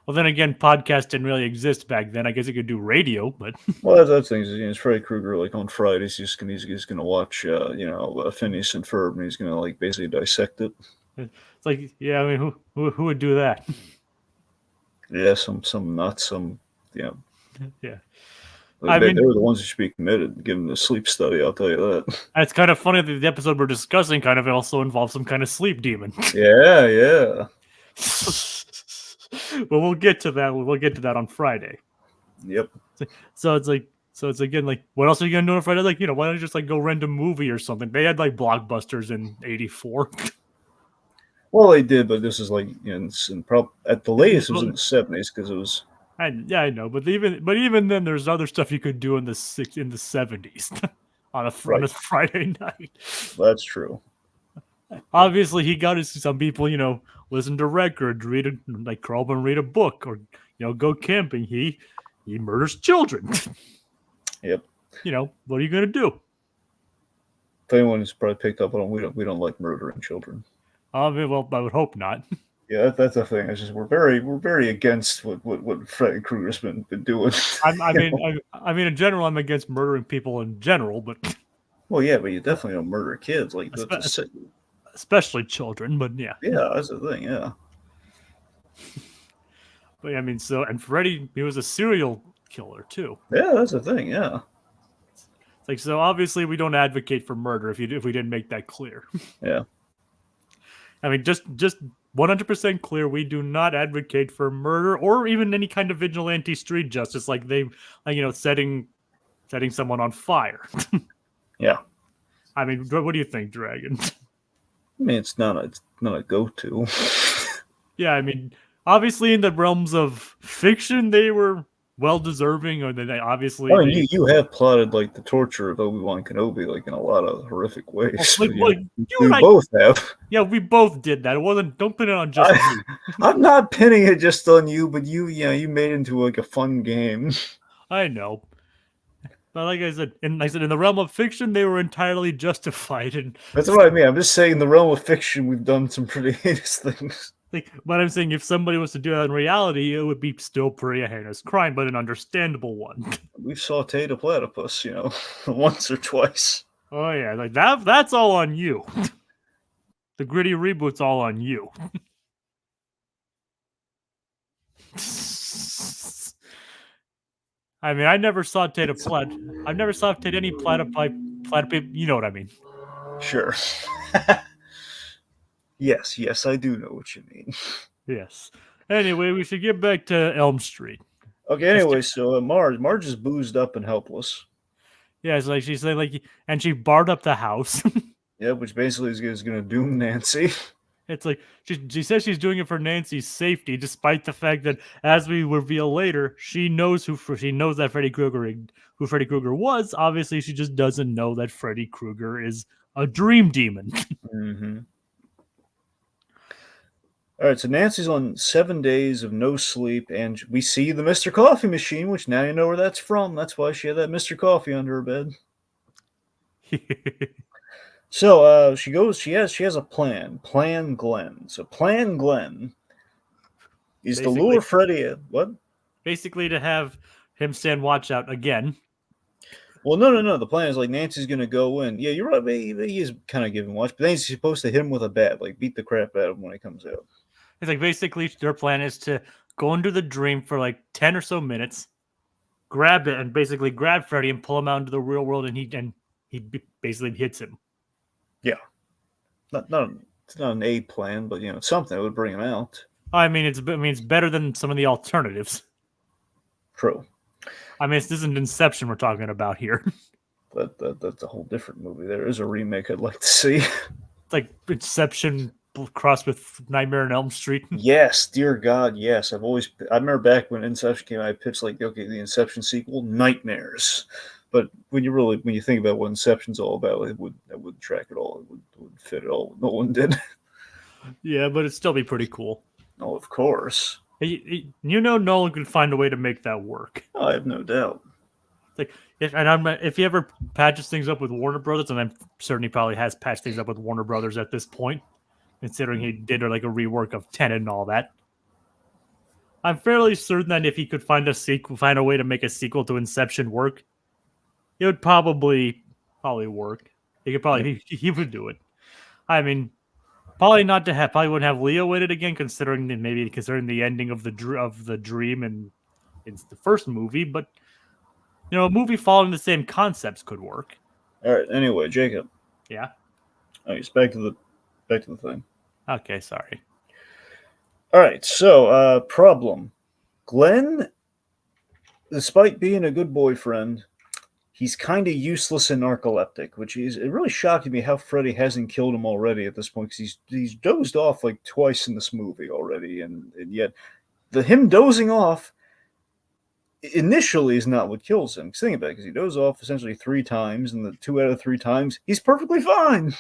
Well, then again, podcast didn't really exist back then. I guess you could do radio, but Well, that's things. It's Freddy Krueger. Like on Fridays, he's gonna watch Phineas and Ferb, and he's gonna like basically dissect it. it's like, yeah, I mean, who would do that? Yeah, some nuts, some you know Yeah, they, I they mean, were the ones who should be committed. Give them the sleep study. I'll tell you that. it's kind of funny that the episode we're discussing kind of also involves some kind of sleep demon. Yeah, yeah. Well, we'll get to that. We'll get to that on Friday. Yep. So it's again like, what else are you gonna do on Friday? Like, why don't you just like go rent a movie or something? They had like blockbusters in '84. Well, they did, but this is like at the latest it was in the '70s because it was Yeah, I know, but even then, there's other stuff you could do in the '70s on a right. Friday night. That's true. Obviously, he got his some people, listen to records, like curl up and read a book, or go camping. He murders children. Yep. What are you gonna do? If anyone's probably picked up on, we don't like murdering children. Well, I would hope not. Yeah, that's the thing. It's just we're very against what Freddy Krueger's been doing. I mean, in general, I'm against murdering people in general, but Well, yeah, but you definitely don't murder kids. Like especially children. But yeah, that's the thing. Yeah, but I mean, and Freddy, he was a serial killer too. yeah, that's the thing. Yeah, It's like, so obviously we don't advocate for murder if we didn't make that clear. yeah. I mean, just 100% clear, we do not advocate for murder or even any kind of vigilante street justice, like setting someone on fire. Yeah. I mean, what do you think, Dragon? I mean, it's not a go-to. Yeah, I mean, obviously in the realms of fiction, they were well deserving, or they obviously. I mean, you have plotted like the torture of Obi-Wan Kenobi like in a lot of horrific ways. Like, you we and I, both have. yeah, we both did that. It wasn't. Don't pin it on just me. I'm not pinning it just on you, but you made it into like a fun game. I know. But like I said, in the realm of fiction, they were entirely justified. And That's what I mean. I'm just saying, in the realm of fiction, we've done some pretty heinous things. like, but I'm saying if somebody was to do that in reality, it would be still pretty a heinous crime, but an understandable one. We've sauteed a platypus, once or twice. Oh yeah, like that's all on you. The gritty reboot's all on you. I mean, I never sauteed I've never sauteed any platypus. You know what I mean? Sure. Yes, I do know what you mean. Yes. Anyway, we should get back to Elm Street. Okay, anyway, so Marge is boozed up and helpless. Yeah, it's like she said, like, and she barred up the house. Yeah, which basically is going to doom Nancy. It's like she says she's doing it for Nancy's safety, despite the fact that, as we reveal later, she knows that Freddy Krueger was. Obviously, she just doesn't know that Freddy Krueger is a dream demon. Mm-hmm. All right, so Nancy's on 7 days of no sleep, and we see the Mr. Coffee machine, which now you know where that's from. That's why she had that Mr. Coffee under her bed. So she has a plan. Plan Glenn. So Plan Glenn is to lure Freddy. What? Basically, to have him stand watch out again. Well, no. The plan is like Nancy's gonna go in. Yeah, you're right. He is kind of giving watch, but then he's supposed to hit him with a bat, like beat the crap out of him when he comes out. It's like basically their plan is to go into the dream for like 10 or so minutes, grab it, and basically grab Freddy and pull him out into the real world, and he basically hits him. Yeah, not it's not an A plan, but it's something that would bring him out. I mean, it's better than some of the alternatives. True. I mean, this isn't Inception we're talking about here. That's a whole different movie. There is a remake I'd like to see. It's like Inception crossed with Nightmare on Elm Street. Yes, dear God, yes. I remember back when Inception came out, I pitched like, okay, the Inception sequel, nightmares. But when you think about what Inception's all about, it would track it all. It would fit it all. No one did. Yeah, but it'd still be pretty cool. Oh, of course. Nolan could find a way to make that work. Oh, I have no doubt. Like if he ever patches things up with Warner Brothers, and I'm certain he probably has patched things up with Warner Brothers at this point, considering he did like a rework of Tenet and all that. I'm fairly certain that if he could find a way to make a sequel to Inception work, it would probably work. He could probably he would do it. I mean, probably wouldn't have Leo in it again, considering the ending of the dream and it's the first movie, but a movie following the same concepts could work. All right. Anyway, Jacob. Yeah. All right. Back to the thing. Okay. Sorry. All right. So, problem. Glenn, despite being a good boyfriend, he's kind of useless and narcoleptic, it really shocked me how Freddy hasn't killed him already at this point, because he's dozed off like twice in this movie already, and yet him dozing off initially is not what kills him. Think about it, because he dozes off essentially 3 times, and the 2 out of 3 times he's perfectly fine.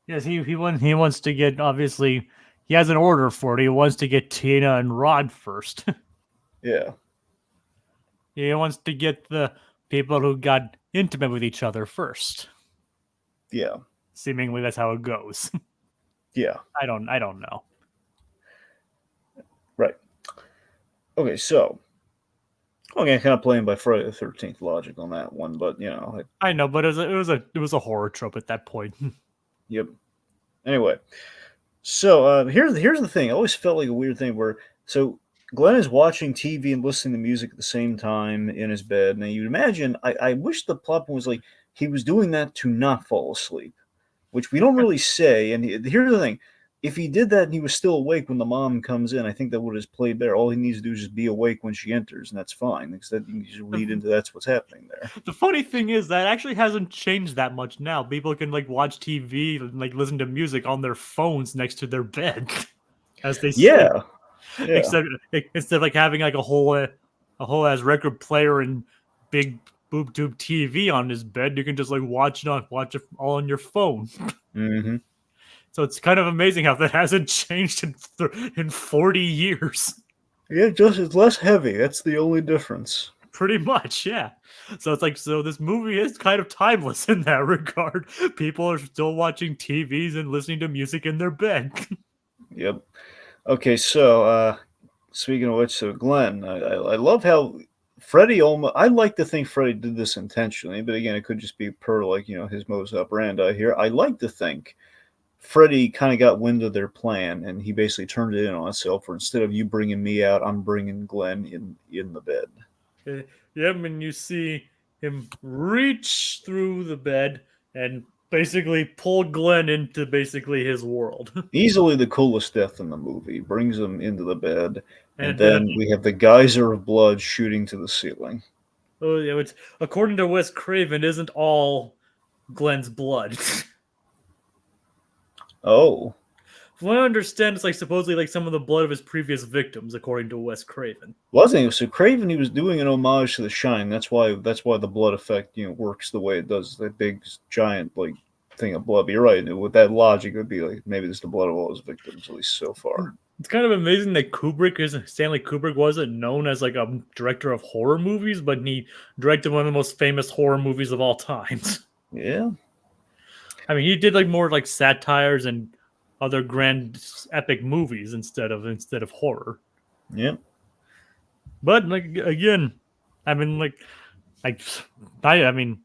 Yes, he wants to get, obviously he has an order for it. He wants to get Tina and Rod first. Yeah. He wants to get the people who got intimate with each other first. Yeah. Seemingly that's how it goes. Yeah. I don't know. Right. Okay, so kind of playing by Friday the 13th logic on that one, but I know, but it was a horror trope at that point. Yep. Anyway, so here's the thing. I always felt like a weird thing where Glenn is watching TV and listening to music at the same time in his bed. Now, you'd imagine, I wish the plot was like he was doing that to not fall asleep, which we don't really say. And here's the thing. If he did that and he was still awake when the mom comes in, I think that would have played better. All he needs to do is just be awake when she enters, and that's fine. Instead, you can just read into that's what's happening there. The funny thing is that actually hasn't changed that much now. People can like watch TV and like listen to music on their phones next to their bed as they sleep. Yeah. Instead of like having like a whole ass record player and big boob tube TV on his bed, you can just like watch it all on your phone. Mm-hmm. So it's kind of amazing how that hasn't changed in 40 years. Yeah, just it's less heavy. That's the only difference. Pretty much, yeah. So it's like, this movie is kind of timeless in that regard. People are still watching TVs and listening to music in their bed. Yep. Okay, so speaking of which, so Glenn, I love how Freddy I like to think Freddy did this intentionally, but again, it could just be per his modus operandi here. I like to think Freddy kind of got wind of their plan, and he basically turned it in on himself. Where instead of you bringing me out, I'm bringing Glenn in the bed. Yep, and you see him reach through the bed and basically pull Glenn into basically his world. Easily the coolest death in the movie. Brings him into the bed, and then we have the geyser of blood shooting to the ceiling. Oh yeah, which according to Wes Craven isn't all Glenn's blood. Oh. From what I understand, it's like supposedly like some of the blood of his previous victims, according to Wes Craven. Well, I think so. Craven, he was doing an homage to The Shining. That's why the blood effect, works the way it does. That big giant thing of blood. But you're right. With that logic, it would be like maybe it's the blood of all his victims, at least so far. It's kind of amazing that Stanley Kubrick wasn't known as like a director of horror movies, but he directed one of the most famous horror movies of all times. Yeah. I mean, he did like more like satires and other grand epic movies instead of horror. Yeah. But like again, I mean like Like, I mean,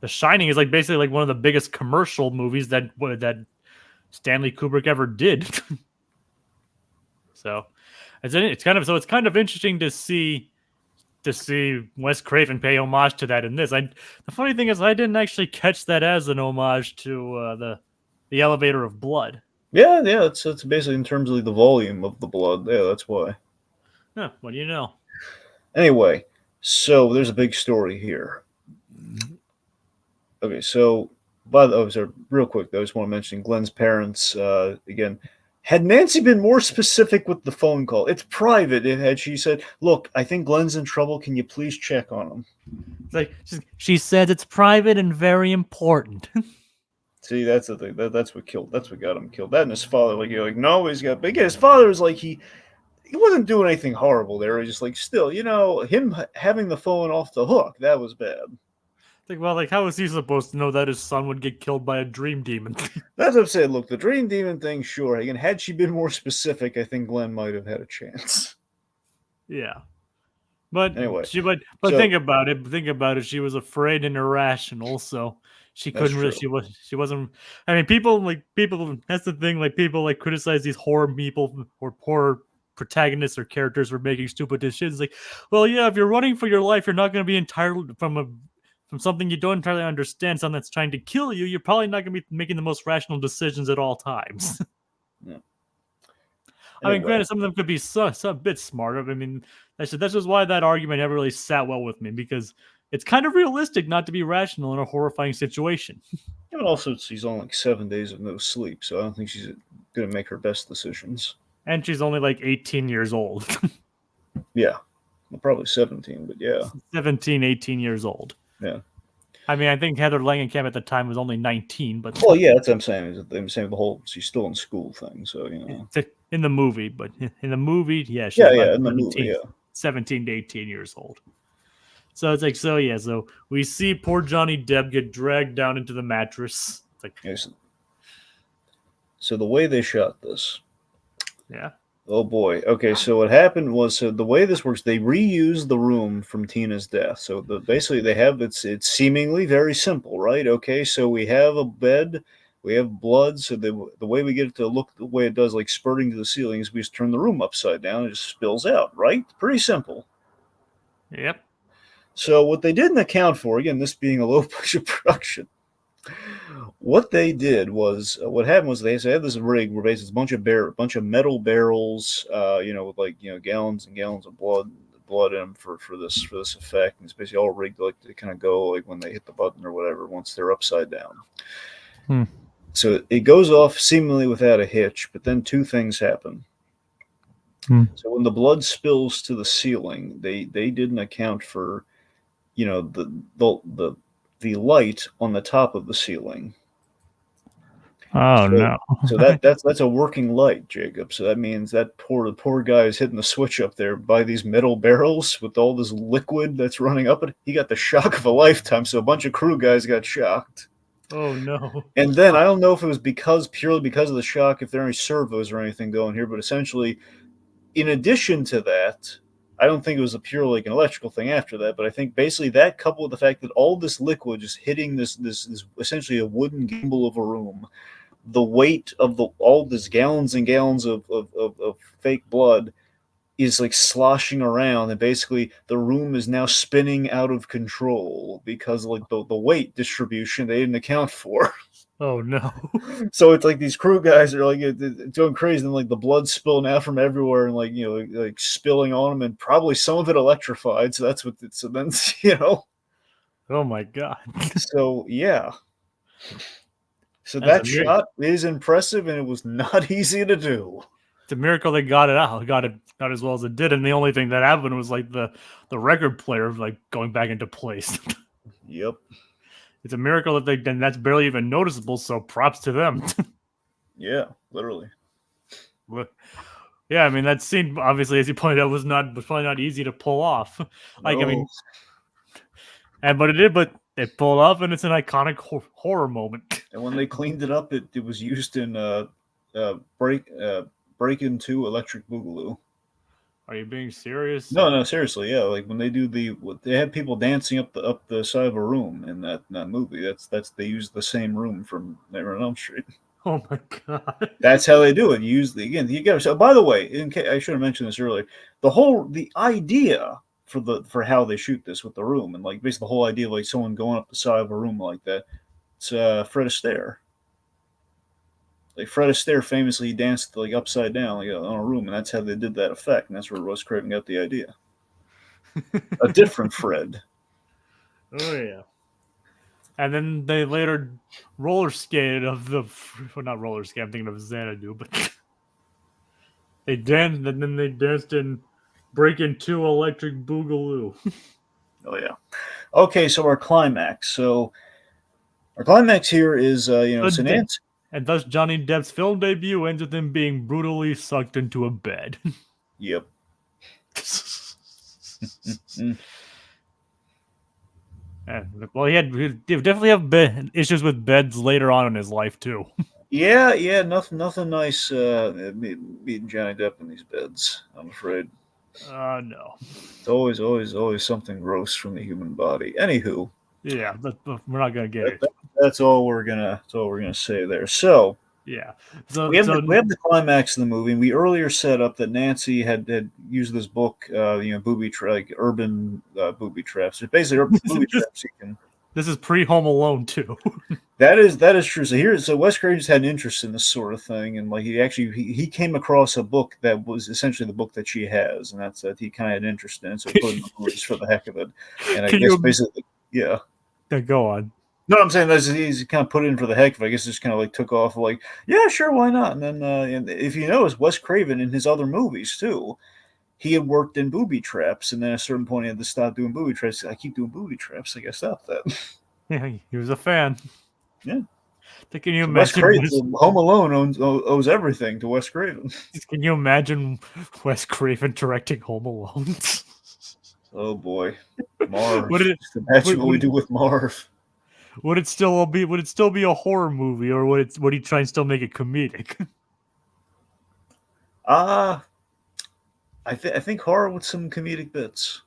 The Shining is like basically like one of the biggest commercial movies that Stanley Kubrick ever did. So it's kind of interesting to see Wes Craven pay homage to that in this. The funny thing is I didn't actually catch that as an homage to the Elevator of Blood. Yeah, yeah. It's basically in terms of the volume of the blood. Yeah, that's why. Huh, what do you know? Anyway, so there's a big story here. Okay, so sorry, real quick though, I just want to mention Glenn's parents again. Had Nancy been more specific with the phone call, it's private. Had she said, "Look, I think Glenn's in trouble. Can you please check on him?" It's like she said it's private and very important. See, that's the thing. That's what killed. That's what got him killed. That and his father. Like you're like, no, he's got. But again, his father was like he wasn't doing anything horrible there. He was just like still, him having the phone off the hook, that was bad. Like, well, like how was he supposed to know that his son would get killed by a dream demon? That's what I'm saying. Look, the dream demon thing, sure. Again, had she been more specific, I think Glenn might have had a chance. Yeah. But Anyway, but think about it. Think about it. She was afraid and irrational, so she couldn't really. She wasn't. I mean, people. That's the thing. Like people like criticize these horror people or horror protagonists or characters for making stupid decisions. Like, well, yeah, if you're running for your life, you're not going to be entirely from something you don't entirely understand, something that's trying to kill you. You're probably not going to be making the most rational decisions at all times. Yeah. I mean, granted, some of them could be a bit smarter. I mean, that's just why that argument never really sat well with me, because it's kind of realistic not to be rational in a horrifying situation. And also, she's on like 7 days of no sleep, so I don't think she's going to make her best decisions. And she's only like 18 years old. Yeah. Well, probably 17, but yeah. 17, 18 years old. Yeah. I mean, I think Heather Langenkamp at the time was only 19, but... Well, yeah, that's what I'm saying. I'm saying the whole she's still in school thing, so, In the movie, but in the movie, yeah, she's in about the movie, yeah. 17 to 18 years old. So it's like, so we see poor Johnny Depp get dragged down into the mattress. It's like, yes. So the way they shot this. Yeah. Oh boy. Okay, so what happened was, so the way this works, they reused the room from Tina's death. So basically they have it's seemingly very simple, right? Okay, so we have a bed, we have blood. So the way we get it to look the way it does, like spurting to the ceiling, is we just turn the room upside down and it just spills out, right? Pretty simple. Yep. So what they didn't account for, again, this being a low budget production, what they did was what happened was they had this rig where basically it's a bunch of metal barrels, with gallons and gallons of blood in them for this effect, and it's basically all rigged like to kind of go like when they hit the button or whatever once they're upside down. So it goes off seemingly without a hitch, but then two things happen. So when the blood spills to the ceiling, they didn't account for the light on the top of the ceiling. Oh no! So that's a working light, Jacob. So that means that the poor guy is hitting the switch up there by these metal barrels with all this liquid that's running up it. He got the shock of a lifetime. So a bunch of crew guys got shocked. Oh no! And then I don't know if it was purely because of the shock, if there are any servos or anything going here, but essentially, in addition to that, I don't think it was a pure like an electrical thing after that, but I think basically that coupled with the fact that all this liquid just hitting this essentially a wooden gimbal of a room, the weight of all this gallons and gallons of fake blood is like sloshing around, and basically the room is now spinning out of control because like the weight distribution they didn't account for. Oh no! So it's like these crew guys are like going crazy, and like the blood spilling out from everywhere, and like spilling on them, and probably some of it electrified. So that's what. So then Oh my god! So yeah. So that shot is impressive, and it was not easy to do. It's a miracle they got it out as well as it did, and the only thing that happened was like the record player like going back into place. Yep. It's a miracle that that's barely even noticeable. So props to them. Yeah, literally. Yeah, I mean that scene obviously, as you pointed out, was probably not easy to pull off. Like No. I mean, but it pulled off, and it's an iconic horror moment. And when they cleaned it up, it was used in Break Into Electric Boogaloo. Are you being serious? No, seriously, yeah. Like when they do they have people dancing up the side of a room in that movie. That's they use the same room from Nightmare on Elm Street. Oh my god. That's how they do it. You use the again. You get so. By the way, I should have mentioned this earlier. The idea for how they shoot this with the room and like basically the whole idea of like someone going up the side of a room like that. It's Fred Astaire. Like Fred Astaire famously danced like upside down like on a room, and that's how they did that effect, and that's where Wes Craven got the idea. A different Fred. Oh yeah. And then they later roller skated of the well, not roller skate. I'm thinking of Xanadu, but they danced and then they danced in Breaking 2 Electric Boogaloo. Oh yeah. Okay, so our climax. So our climax here is so Nancy. And thus Johnny Depp's film debut ends with him being brutally sucked into a bed. Yep. Well, he definitely have issues with beds later on in his life too. Yeah, nothing nice meeting Johnny Depp in these beds, I'm afraid. No. It's always something gross from the human body. Anywho, Yeah, we're not gonna get it. That's all we're gonna say there. So yeah, so we have the climax of the movie. And we earlier set up that Nancy had used this book, booby like urban booby traps. It's basically urban booby traps. You can. This is pre-Home Alone too. That is true. So Wes Craven's had an interest in this sort of thing, and like he came across a book that was essentially the book that she has, and that's that he kind of had an interest in. So he put it in the movies for the heck of it, and I guess basically, yeah. Go on. No, I'm saying that he's kind of put it in for the heck of it. I guess just kind of like took off like, yeah, sure, why not? And then and if you notice, Wes Craven in his other movies too, he had worked in booby traps, and then at a certain point he had to stop doing booby traps. I keep doing booby traps. I guess stop that. Yeah, he was a fan. Yeah. Can you so imagine? Wes Craven, Home Alone owes everything to Wes Craven. Can you imagine Wes Craven directing Home Alone? Oh boy, Marv! Just imagine what we do with Marv. Would it still be a horror movie, or would he try and still make it comedic? I think horror with some comedic bits.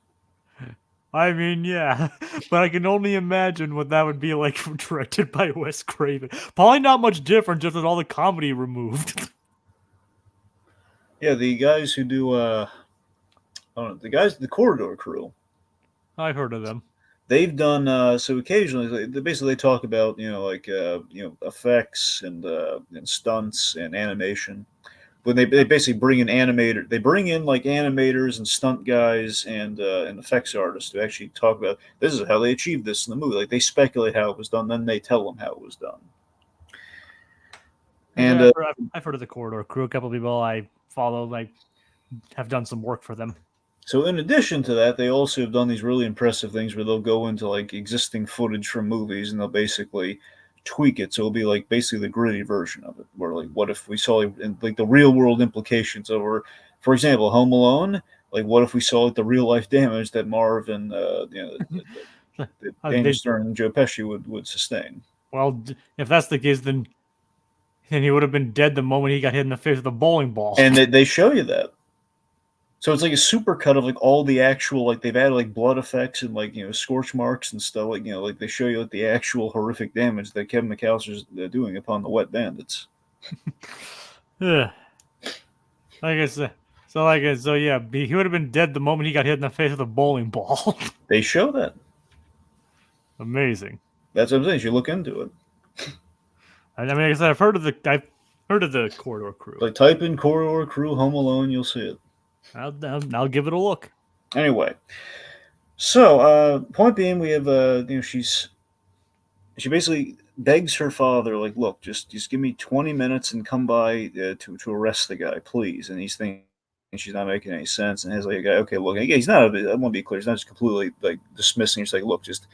I mean, yeah, but I can only imagine what that would be like directed by Wes Craven. Probably not much different, just with all the comedy removed. Yeah, the guys who do the Corridor Crew. I've heard of them. They've done so occasionally. They talk about effects and stunts and animation. When they basically bring in like animators and stunt guys and effects artists to actually talk about this is how they achieved this in the movie. Like they speculate how it was done, then they tell them how it was done. And yeah, I've heard of the Corridor Crew. A couple of people I follow have done some work for them. So in addition to that, they also have done these really impressive things where they'll go into like existing footage from movies and they'll basically tweak it. So it'll be like basically the gritty version of it, where like what if we saw like the real world implications of, for example, Home Alone. Like what if we saw like the real life damage that Marv and Daniel Stern and Joe Pesci would sustain. Well, if that's the case, then he would have been dead the moment he got hit in the face with a bowling ball. And they show you that. So it's like a super cut of like all the actual, like they've added like blood effects and like, scorch marks and stuff. Like, like they show you like the actual horrific damage that Kevin McAllister's doing upon the wet bandits. Yeah. Like I said, so yeah, he would have been dead the moment he got hit in the face with a bowling ball. They show that. Amazing. That's what I'm saying. You look into it. I mean, like I said, I've heard of the Corridor Crew. Like type in Corridor Crew Home Alone, you'll see it. I'll give it a look. Anyway, so point being, we have she basically begs her father, like, look, just give me 20 minutes and come by to arrest the guy, please. And he's thinking she's not making any sense, and has like a guy, okay, look, he's not. I want to be clear, he's not just completely like dismissing. He's like, look, just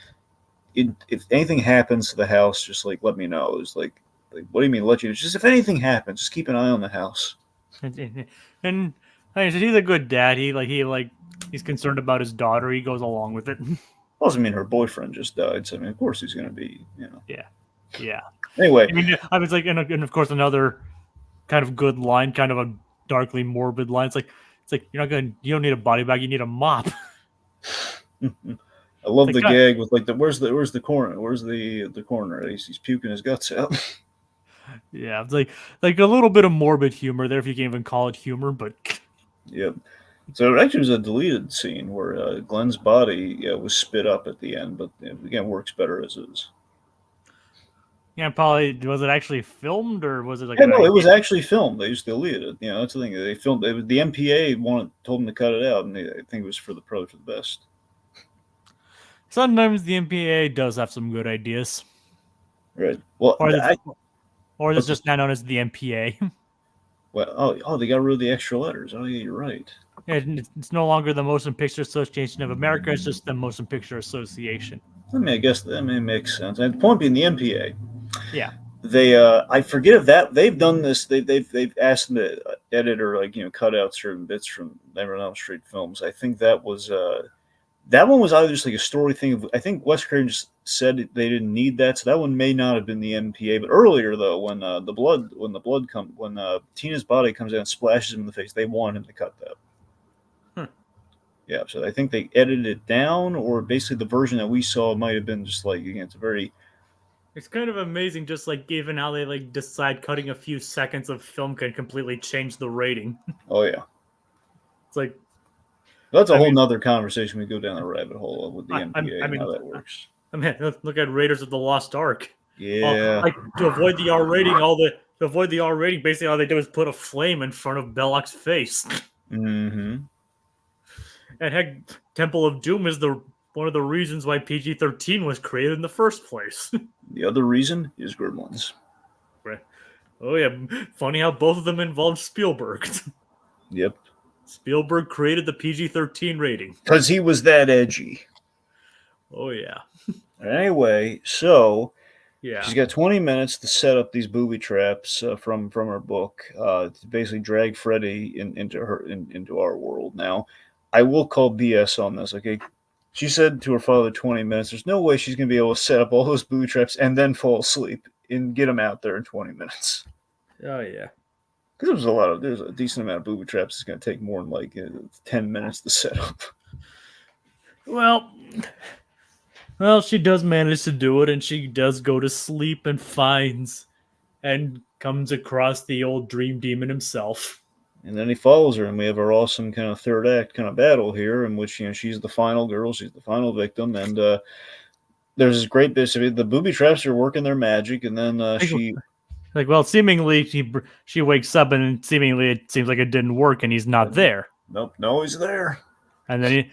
if anything happens to the house, just like let me know. It's like what do you mean let you? Just if anything happens, just keep an eye on the house. And like I said, he's a good dad. He's concerned about his daughter. He goes along with it. Doesn't mean her boyfriend just died. So I mean, of course he's going to be, Yeah. Anyway, I mean, I was like, and of course another kind of good line, kind of a darkly morbid line. It's like, It's like you don't need a body bag, you need a mop. I love It's the like gag with like where's the corner? Where's the corner? He's puking his guts out. yeah, it's like a little bit of morbid humor there, if you can even call it humor. But Yep. So it actually was a deleted scene where Glenn's body was spit up at the end, but again works better as is. yeah, probably was it actually filmed or was it like Yeah, an no, it idea? was actually filmed. They just deleted it. That's the thing. They filmed it. The MPA told them to cut it out, and I think it was probably for the best. Sometimes the MPA does have some good ideas, Right. Well, or the, or it's what's just now known as the MPA. well, they got rid of the extra letters. Oh, yeah, you're right. It's no longer the Motion Picture Association of America. It's just the Motion Picture Association. I mean, I guess that may make sense. And the point being, the MPA, Yeah. they I forget if that they've done this. They've asked them to edit or cut out certain bits from Never on Elm Street films. I think that one was either just like a story thing. I think Wes Craven just said they didn't need that, so that one may not have been the MPA. But earlier though, when Tina's body comes out and splashes him in the face, they want him to cut that. Yeah, so I think they edited it down, or basically the version that we saw might have been just like again, It's kind of amazing, just like even how they like decide cutting a few seconds of film can completely change the rating. oh yeah, It's like that's a I whole mean, nother conversation. We go down the rabbit hole with the MPA I and mean, how that works. I mean, look at Raiders of the Lost Ark. Yeah, Like to avoid the R rating, basically all they did was put a flame in front of Belloc's face. mm-hmm. And heck, Temple of Doom is one of the reasons why PG-13 was created in the first place. The other reason is Gremlins. Oh yeah, funny how both of them involved Spielberg. Yep, Spielberg created the PG-13 rating. because he was that edgy. Oh yeah. Anyway, so Yeah. she's got 20 minutes to set up these booby traps from her book to basically drag Freddy into our world. Now, I will call BS on this. Okay, she said to her father 20 minutes. There's no way she's gonna be able to set up all those booby traps and then fall asleep and get them out there in 20 minutes. Oh yeah. Because there's a decent amount of booby traps. It's gonna take more than like 10 minutes to set up. Well, she does manage to do it, and she does go to sleep and finds and comes across the old dream demon himself. And then he follows her, and we have our awesome kind of third act kind of battle here, in which she's the final girl, she's the final victim, and there's this great bit of the booby traps are working their magic, and then she seemingly she wakes up, and seemingly it seems like it didn't work, and he's not there. Nope, no, he's there. And then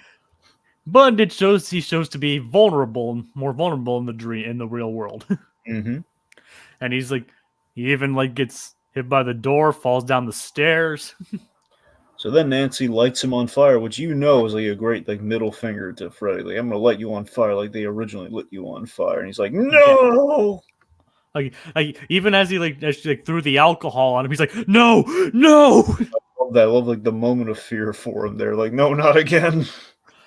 but he shows to be more vulnerable in the real world. Mm-hmm. And he's like, he even like gets hit by the door, falls down the stairs. So then Nancy lights him on fire, which is like a great like middle finger to Freddy. Like, I'm gonna light you on fire like they originally lit you on fire. And he's like, no. Like even as she threw the alcohol on him, he's like, no. I love like the moment of fear for him there. Like, no, not again.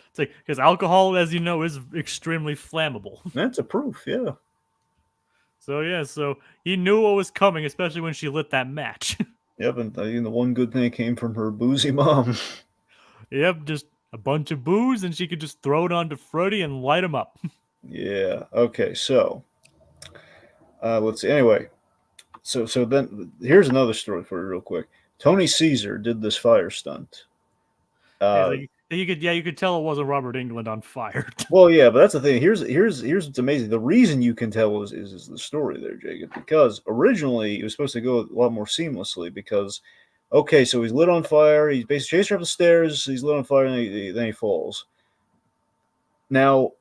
It's like, because alcohol, as you know, is extremely flammable. That's a proof, yeah. So he knew what was coming, especially when she lit that match. Yep, and the one good thing came from her boozy mom. Yep, just a bunch of booze, and she could just throw it onto Freddy and light him up. Yeah. Okay. So, let's see. Anyway, so then here's another story for you, real quick. Tony Caesar did this fire stunt. You could tell it wasn't Robert Englund on fire. Well, yeah, but that's the thing. Here's what's amazing. The reason you can tell is the story there, Jacob, because originally it was supposed to go a lot more seamlessly. Because, okay, so he's lit on fire. He's basically chased her up the stairs. He's lit on fire, and then he falls. Now,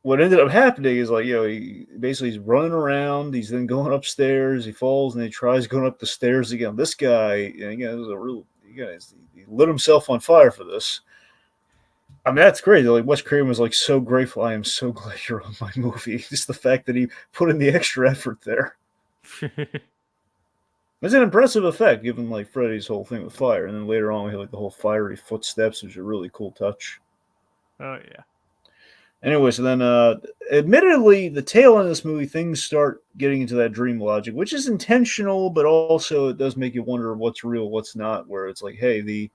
what ended up happening is he's running around. He's then going upstairs. He falls, and he tries going up the stairs again. This guy, he lit himself on fire for this. I mean, that's crazy. Like, Wes Craven was like so grateful. I am so glad you're on my movie. Just the fact that he put in the extra effort there. It's an impressive effect, given like Freddy's whole thing with fire, and then later on we had like the whole fiery footsteps, which is a really cool touch. Oh yeah. Anyway, so then, admittedly, the tail end of this movie, things start getting into that dream logic, which is intentional, but also it does make you wonder what's real, what's not. Where it's like, hey,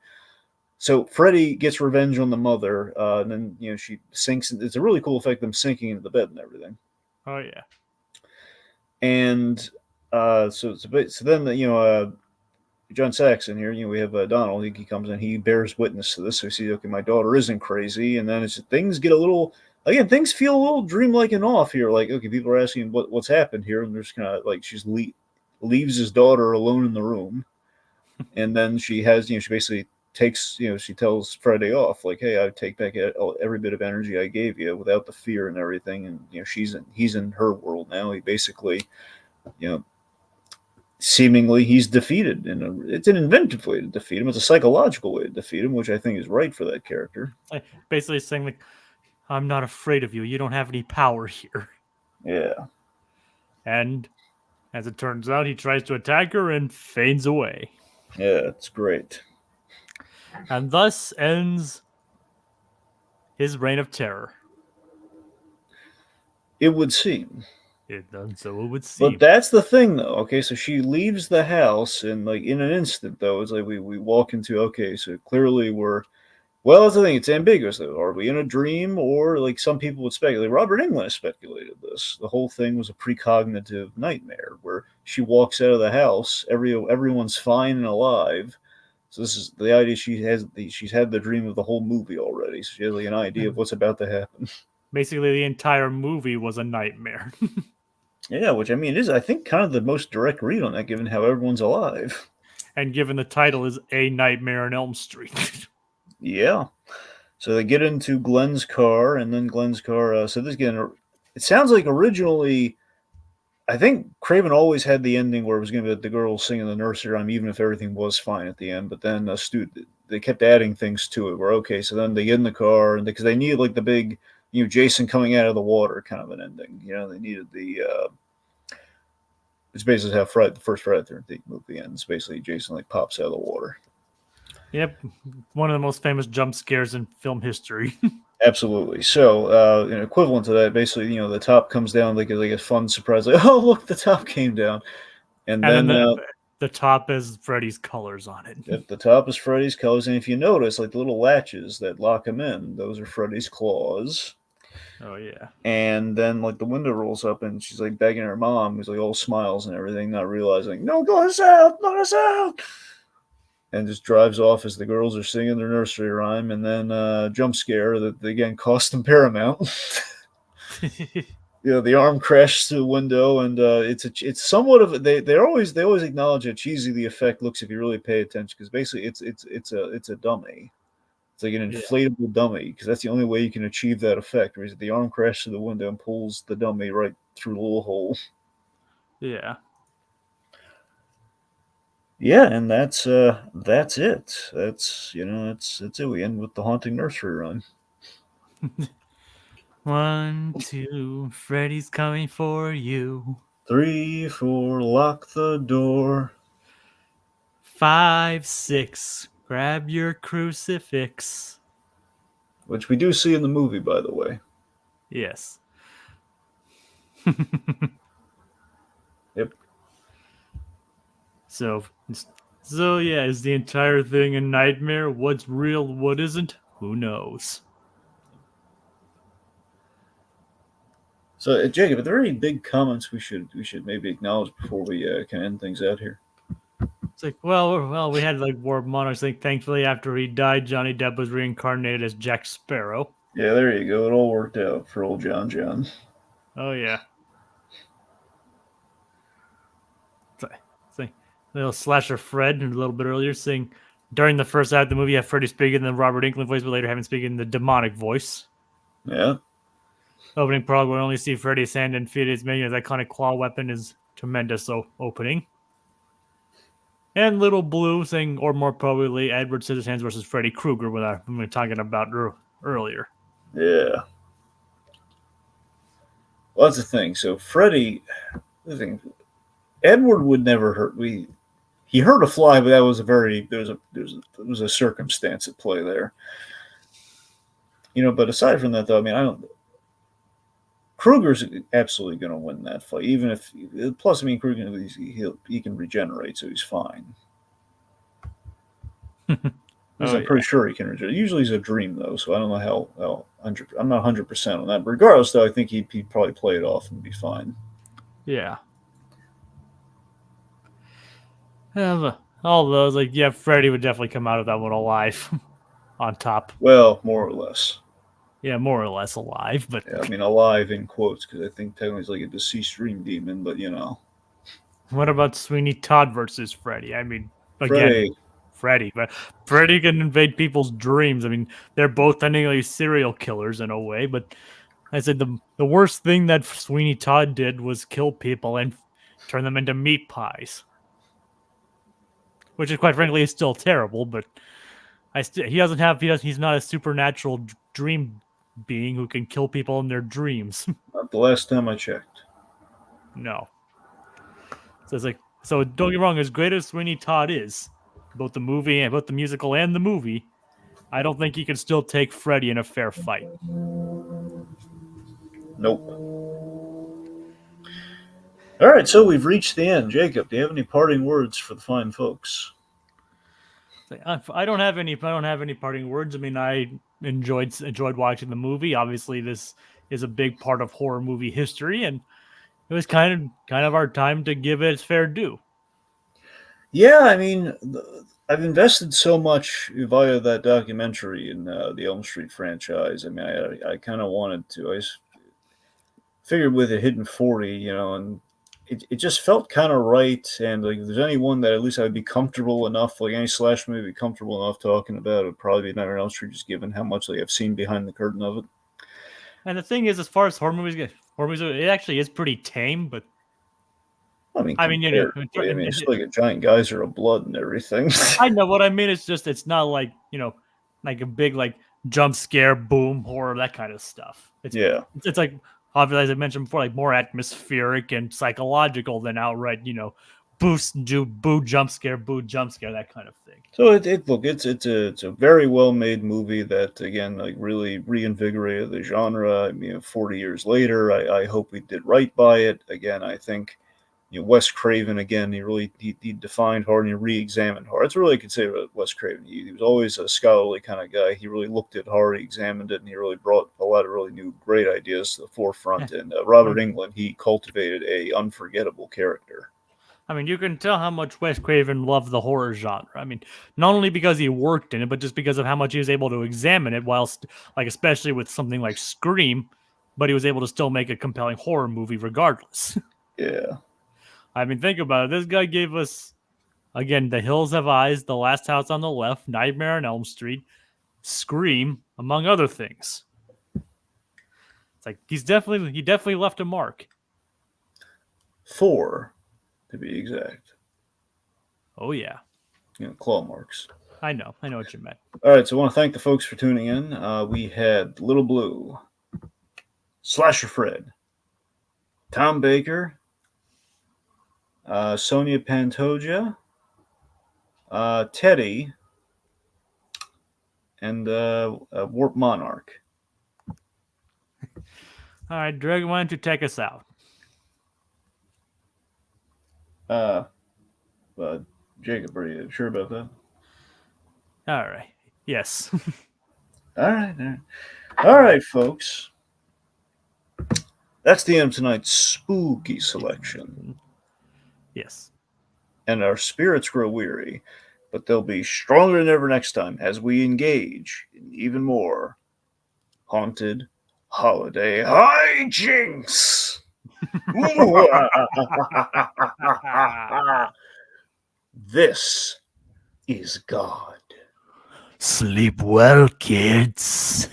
So Freddy gets revenge on the mother, and then she sinks. It's a really cool effect, them sinking into the bed and everything. Oh yeah. And so then John Saxon here, we have Donald. He comes in, he bears witness to this. So he sees, okay, my daughter isn't crazy, and then things get a little. Again, things feel a little dreamlike and off here. Like, okay, people are asking what's happened here, and there's kind of like leaves his daughter alone in the room, and then she has, she basically takes, she tells Friday off, like, hey, I take back every bit of energy I gave you without the fear and everything, and he's in her world now. He basically, you know, seemingly he's defeated, and it's an inventive way to defeat him. It's a psychological way to defeat him, which I think is right for that character. Like, basically saying like, I'm not afraid of you. You don't have any power here. Yeah, And as it turns out, he tries to attack her and fades away. yeah, it's great. And thus ends his reign of terror. It would seem. So it would But seem. that's the thing, though. Okay, so she leaves the house, and like in an instant, though, it's like we walk into, okay, so clearly we're. Well, that's the thing. It's ambiguous, though. Are we in a dream, or like some people would speculate? Robert Englund has speculated this. The whole thing was a precognitive nightmare where she walks out of the house, everyone's fine and alive. So this is the idea. She's had the dream of the whole movie already. So she has like an idea of what's about to happen. Basically, the entire movie was a nightmare. Yeah, which I mean is I think kind of the most direct read on that, given how everyone's alive. And given the title is A Nightmare on Elm Street. Yeah. So they get into Glenn's car, and then Glenn's car. So this again, it sounds like originally, I think Craven always had the ending where it was going to be the girl singing the nursery rhyme, even if everything was fine at the end. But then they kept adding things to it. Where okay, so then they get in the car, and because they needed like the big, Jason coming out of the water kind of an ending. They needed the. It's basically how the first Friday the 13th movie ends. Basically, Jason like pops out of the water. Yep, one of the most famous jump scares in film history. Absolutely. So, equivalent to that, basically, the top comes down like a fun surprise, like, oh look, the top came down, and And then then the top is Freddy's colors on it. at the top is Freddy's colors, and if you notice, like the little latches that lock him in, those are Freddy's claws. Oh yeah. And then like the window rolls up, and she's like begging her mom, who's like all smiles and everything, not realizing, no, let us out, let us out. And just drives off as the girls are singing their nursery rhyme, and then jump scare that again cost them Paramount. The arm crashes through the window, and it's somewhat of they always acknowledge how cheesy the effect looks if you really pay attention, because basically it's a dummy. It's like an inflatable dummy, because that's the only way you can achieve that effect. Where the arm crashes through the window and pulls the dummy right through the little hole. Yeah. Yeah, and that's it. That's it. We end with the haunting nursery rhyme. 1, 2, Freddy's coming for you. 3, 4, lock the door. 5, 6, grab your crucifix. Which we do see in the movie, by the way. Yes. Yep. So yeah, is the entire thing a nightmare? What's real, what isn't? Who knows? So, Jacob, are there any big comments we should maybe acknowledge before we can end things out here? It's like, well, we had like War Monarchs. Like, thankfully, after he died, Johnny Depp was reincarnated as Jack Sparrow. Yeah, there you go. It all worked out for old John. Oh yeah. It's like little slasher Fred a little bit earlier saying during the first act of the movie, you have Freddy speaking in the Robert Englund voice, but later having speaking in the demonic voice. Yeah. Opening prologue, we only see Freddy's hand and feet. His menu, his iconic claw weapon is tremendous. Opening. And Little Blue saying, or more probably, Edward Scissorhands versus Freddy Krueger, what we were talking about earlier. Yeah. Well, that's the thing. So Freddy, Edward would never hurt. He hurt a fly, but that was there was a circumstance at play there. But aside from that, though, I mean, I don't. Kruger's absolutely going to win that fight, even if. Plus, I mean, Kruger he can regenerate, so he's fine. Because Oh I'm yeah. pretty sure he can regenerate. Usually he's a dream though, so I don't know how I'm not 100% on that. But regardless, though, I think he'd probably play it off and be fine. Yeah. All those, like, yeah, Freddy would definitely come out of that one alive on top. Well, more or less. Yeah, more or less alive, but Yeah, I mean, alive in quotes, because I think technically he's like a deceased dream demon, but you know. what about Sweeney Todd versus Freddy? I mean, again, Freddy. Freddy, but Freddy can invade people's dreams. I mean, they're both technically serial killers in a way, but I said the worst thing that Sweeney Todd did was kill people and turn them into meat pies, which is quite frankly is still terrible. But he doesn't have he's not a supernatural dream being who can kill people in their dreams. Not the last time I checked. No, so it's like so. Don't get me wrong, as great as Sweeney Todd is, both the movie and both the musical and the movie, I don't think he can still take Freddy in a fair fight. Nope. All right, so we've reached the end. Jacob, do you have any parting words for the fine folks? I don't have any. I don't have any parting words. I mean, I enjoyed watching the movie. Obviously, this is a big part of horror movie history, and it was kind of our time to give it its fair due. Yeah, I mean, I've invested so much via that documentary in the Elm Street franchise. I mean, I kind of wanted to. I figured with a hidden 40, you know, and it just felt kind of right. And like, if there's anyone that at least I'd be comfortable enough, like any slash movie, be comfortable enough talking about, it would probably be Nightmare on Elm Street, just given how much like I've seen behind the curtain of it. And the thing is, as far as horror movies, it actually is pretty tame. But I mean, I mean, you know, comparatively, I mean, it's like a giant geyser of blood and everything. I know what I mean. It's just it's not like like a big like jump scare, boom, horror, that kind of stuff. Yeah. It's like obviously as I mentioned before, like more atmospheric and psychological than outright, boo jump scare, that kind of thing. So it's a very well made movie that again like really reinvigorated the genre. I mean, 40 years later, I hope we did right by it. Again, I think Wes Craven again. He defined horror and he re-examined horror. That's really I could say about Wes Craven. He was always a scholarly kind of guy. He really looked at horror, he examined it, and he really brought a lot of really new great ideas to the forefront. And Robert Englund, he cultivated a unforgettable character. I mean, you can tell how much Wes Craven loved the horror genre. I mean, not only because he worked in it, but just because of how much he was able to examine it, whilst, like, especially with something like Scream, but he was able to still make a compelling horror movie regardless. Yeah. I mean, think about it. This guy gave us, again, The Hills Have Eyes, The Last House on the Left, Nightmare on Elm Street, Scream, among other things. It's like he definitely left a mark. 4, to be exact. Oh yeah. Claw marks. I know what you meant. All right, so I want to thank the folks for tuning in. We had Little Blue, Slasher Fred, Tom Baker, Sonia Pantoja, Teddy, and Warp Monarch. All right, Dreg, why don't you take us out? Jacob, are you sure about that? All right. Yes. All right, folks. That's the end of tonight's spooky selection. Yes. And our spirits grow weary, but they'll be stronger than ever next time as we engage in even more haunted holiday hijinks. This is God. Sleep well, kids.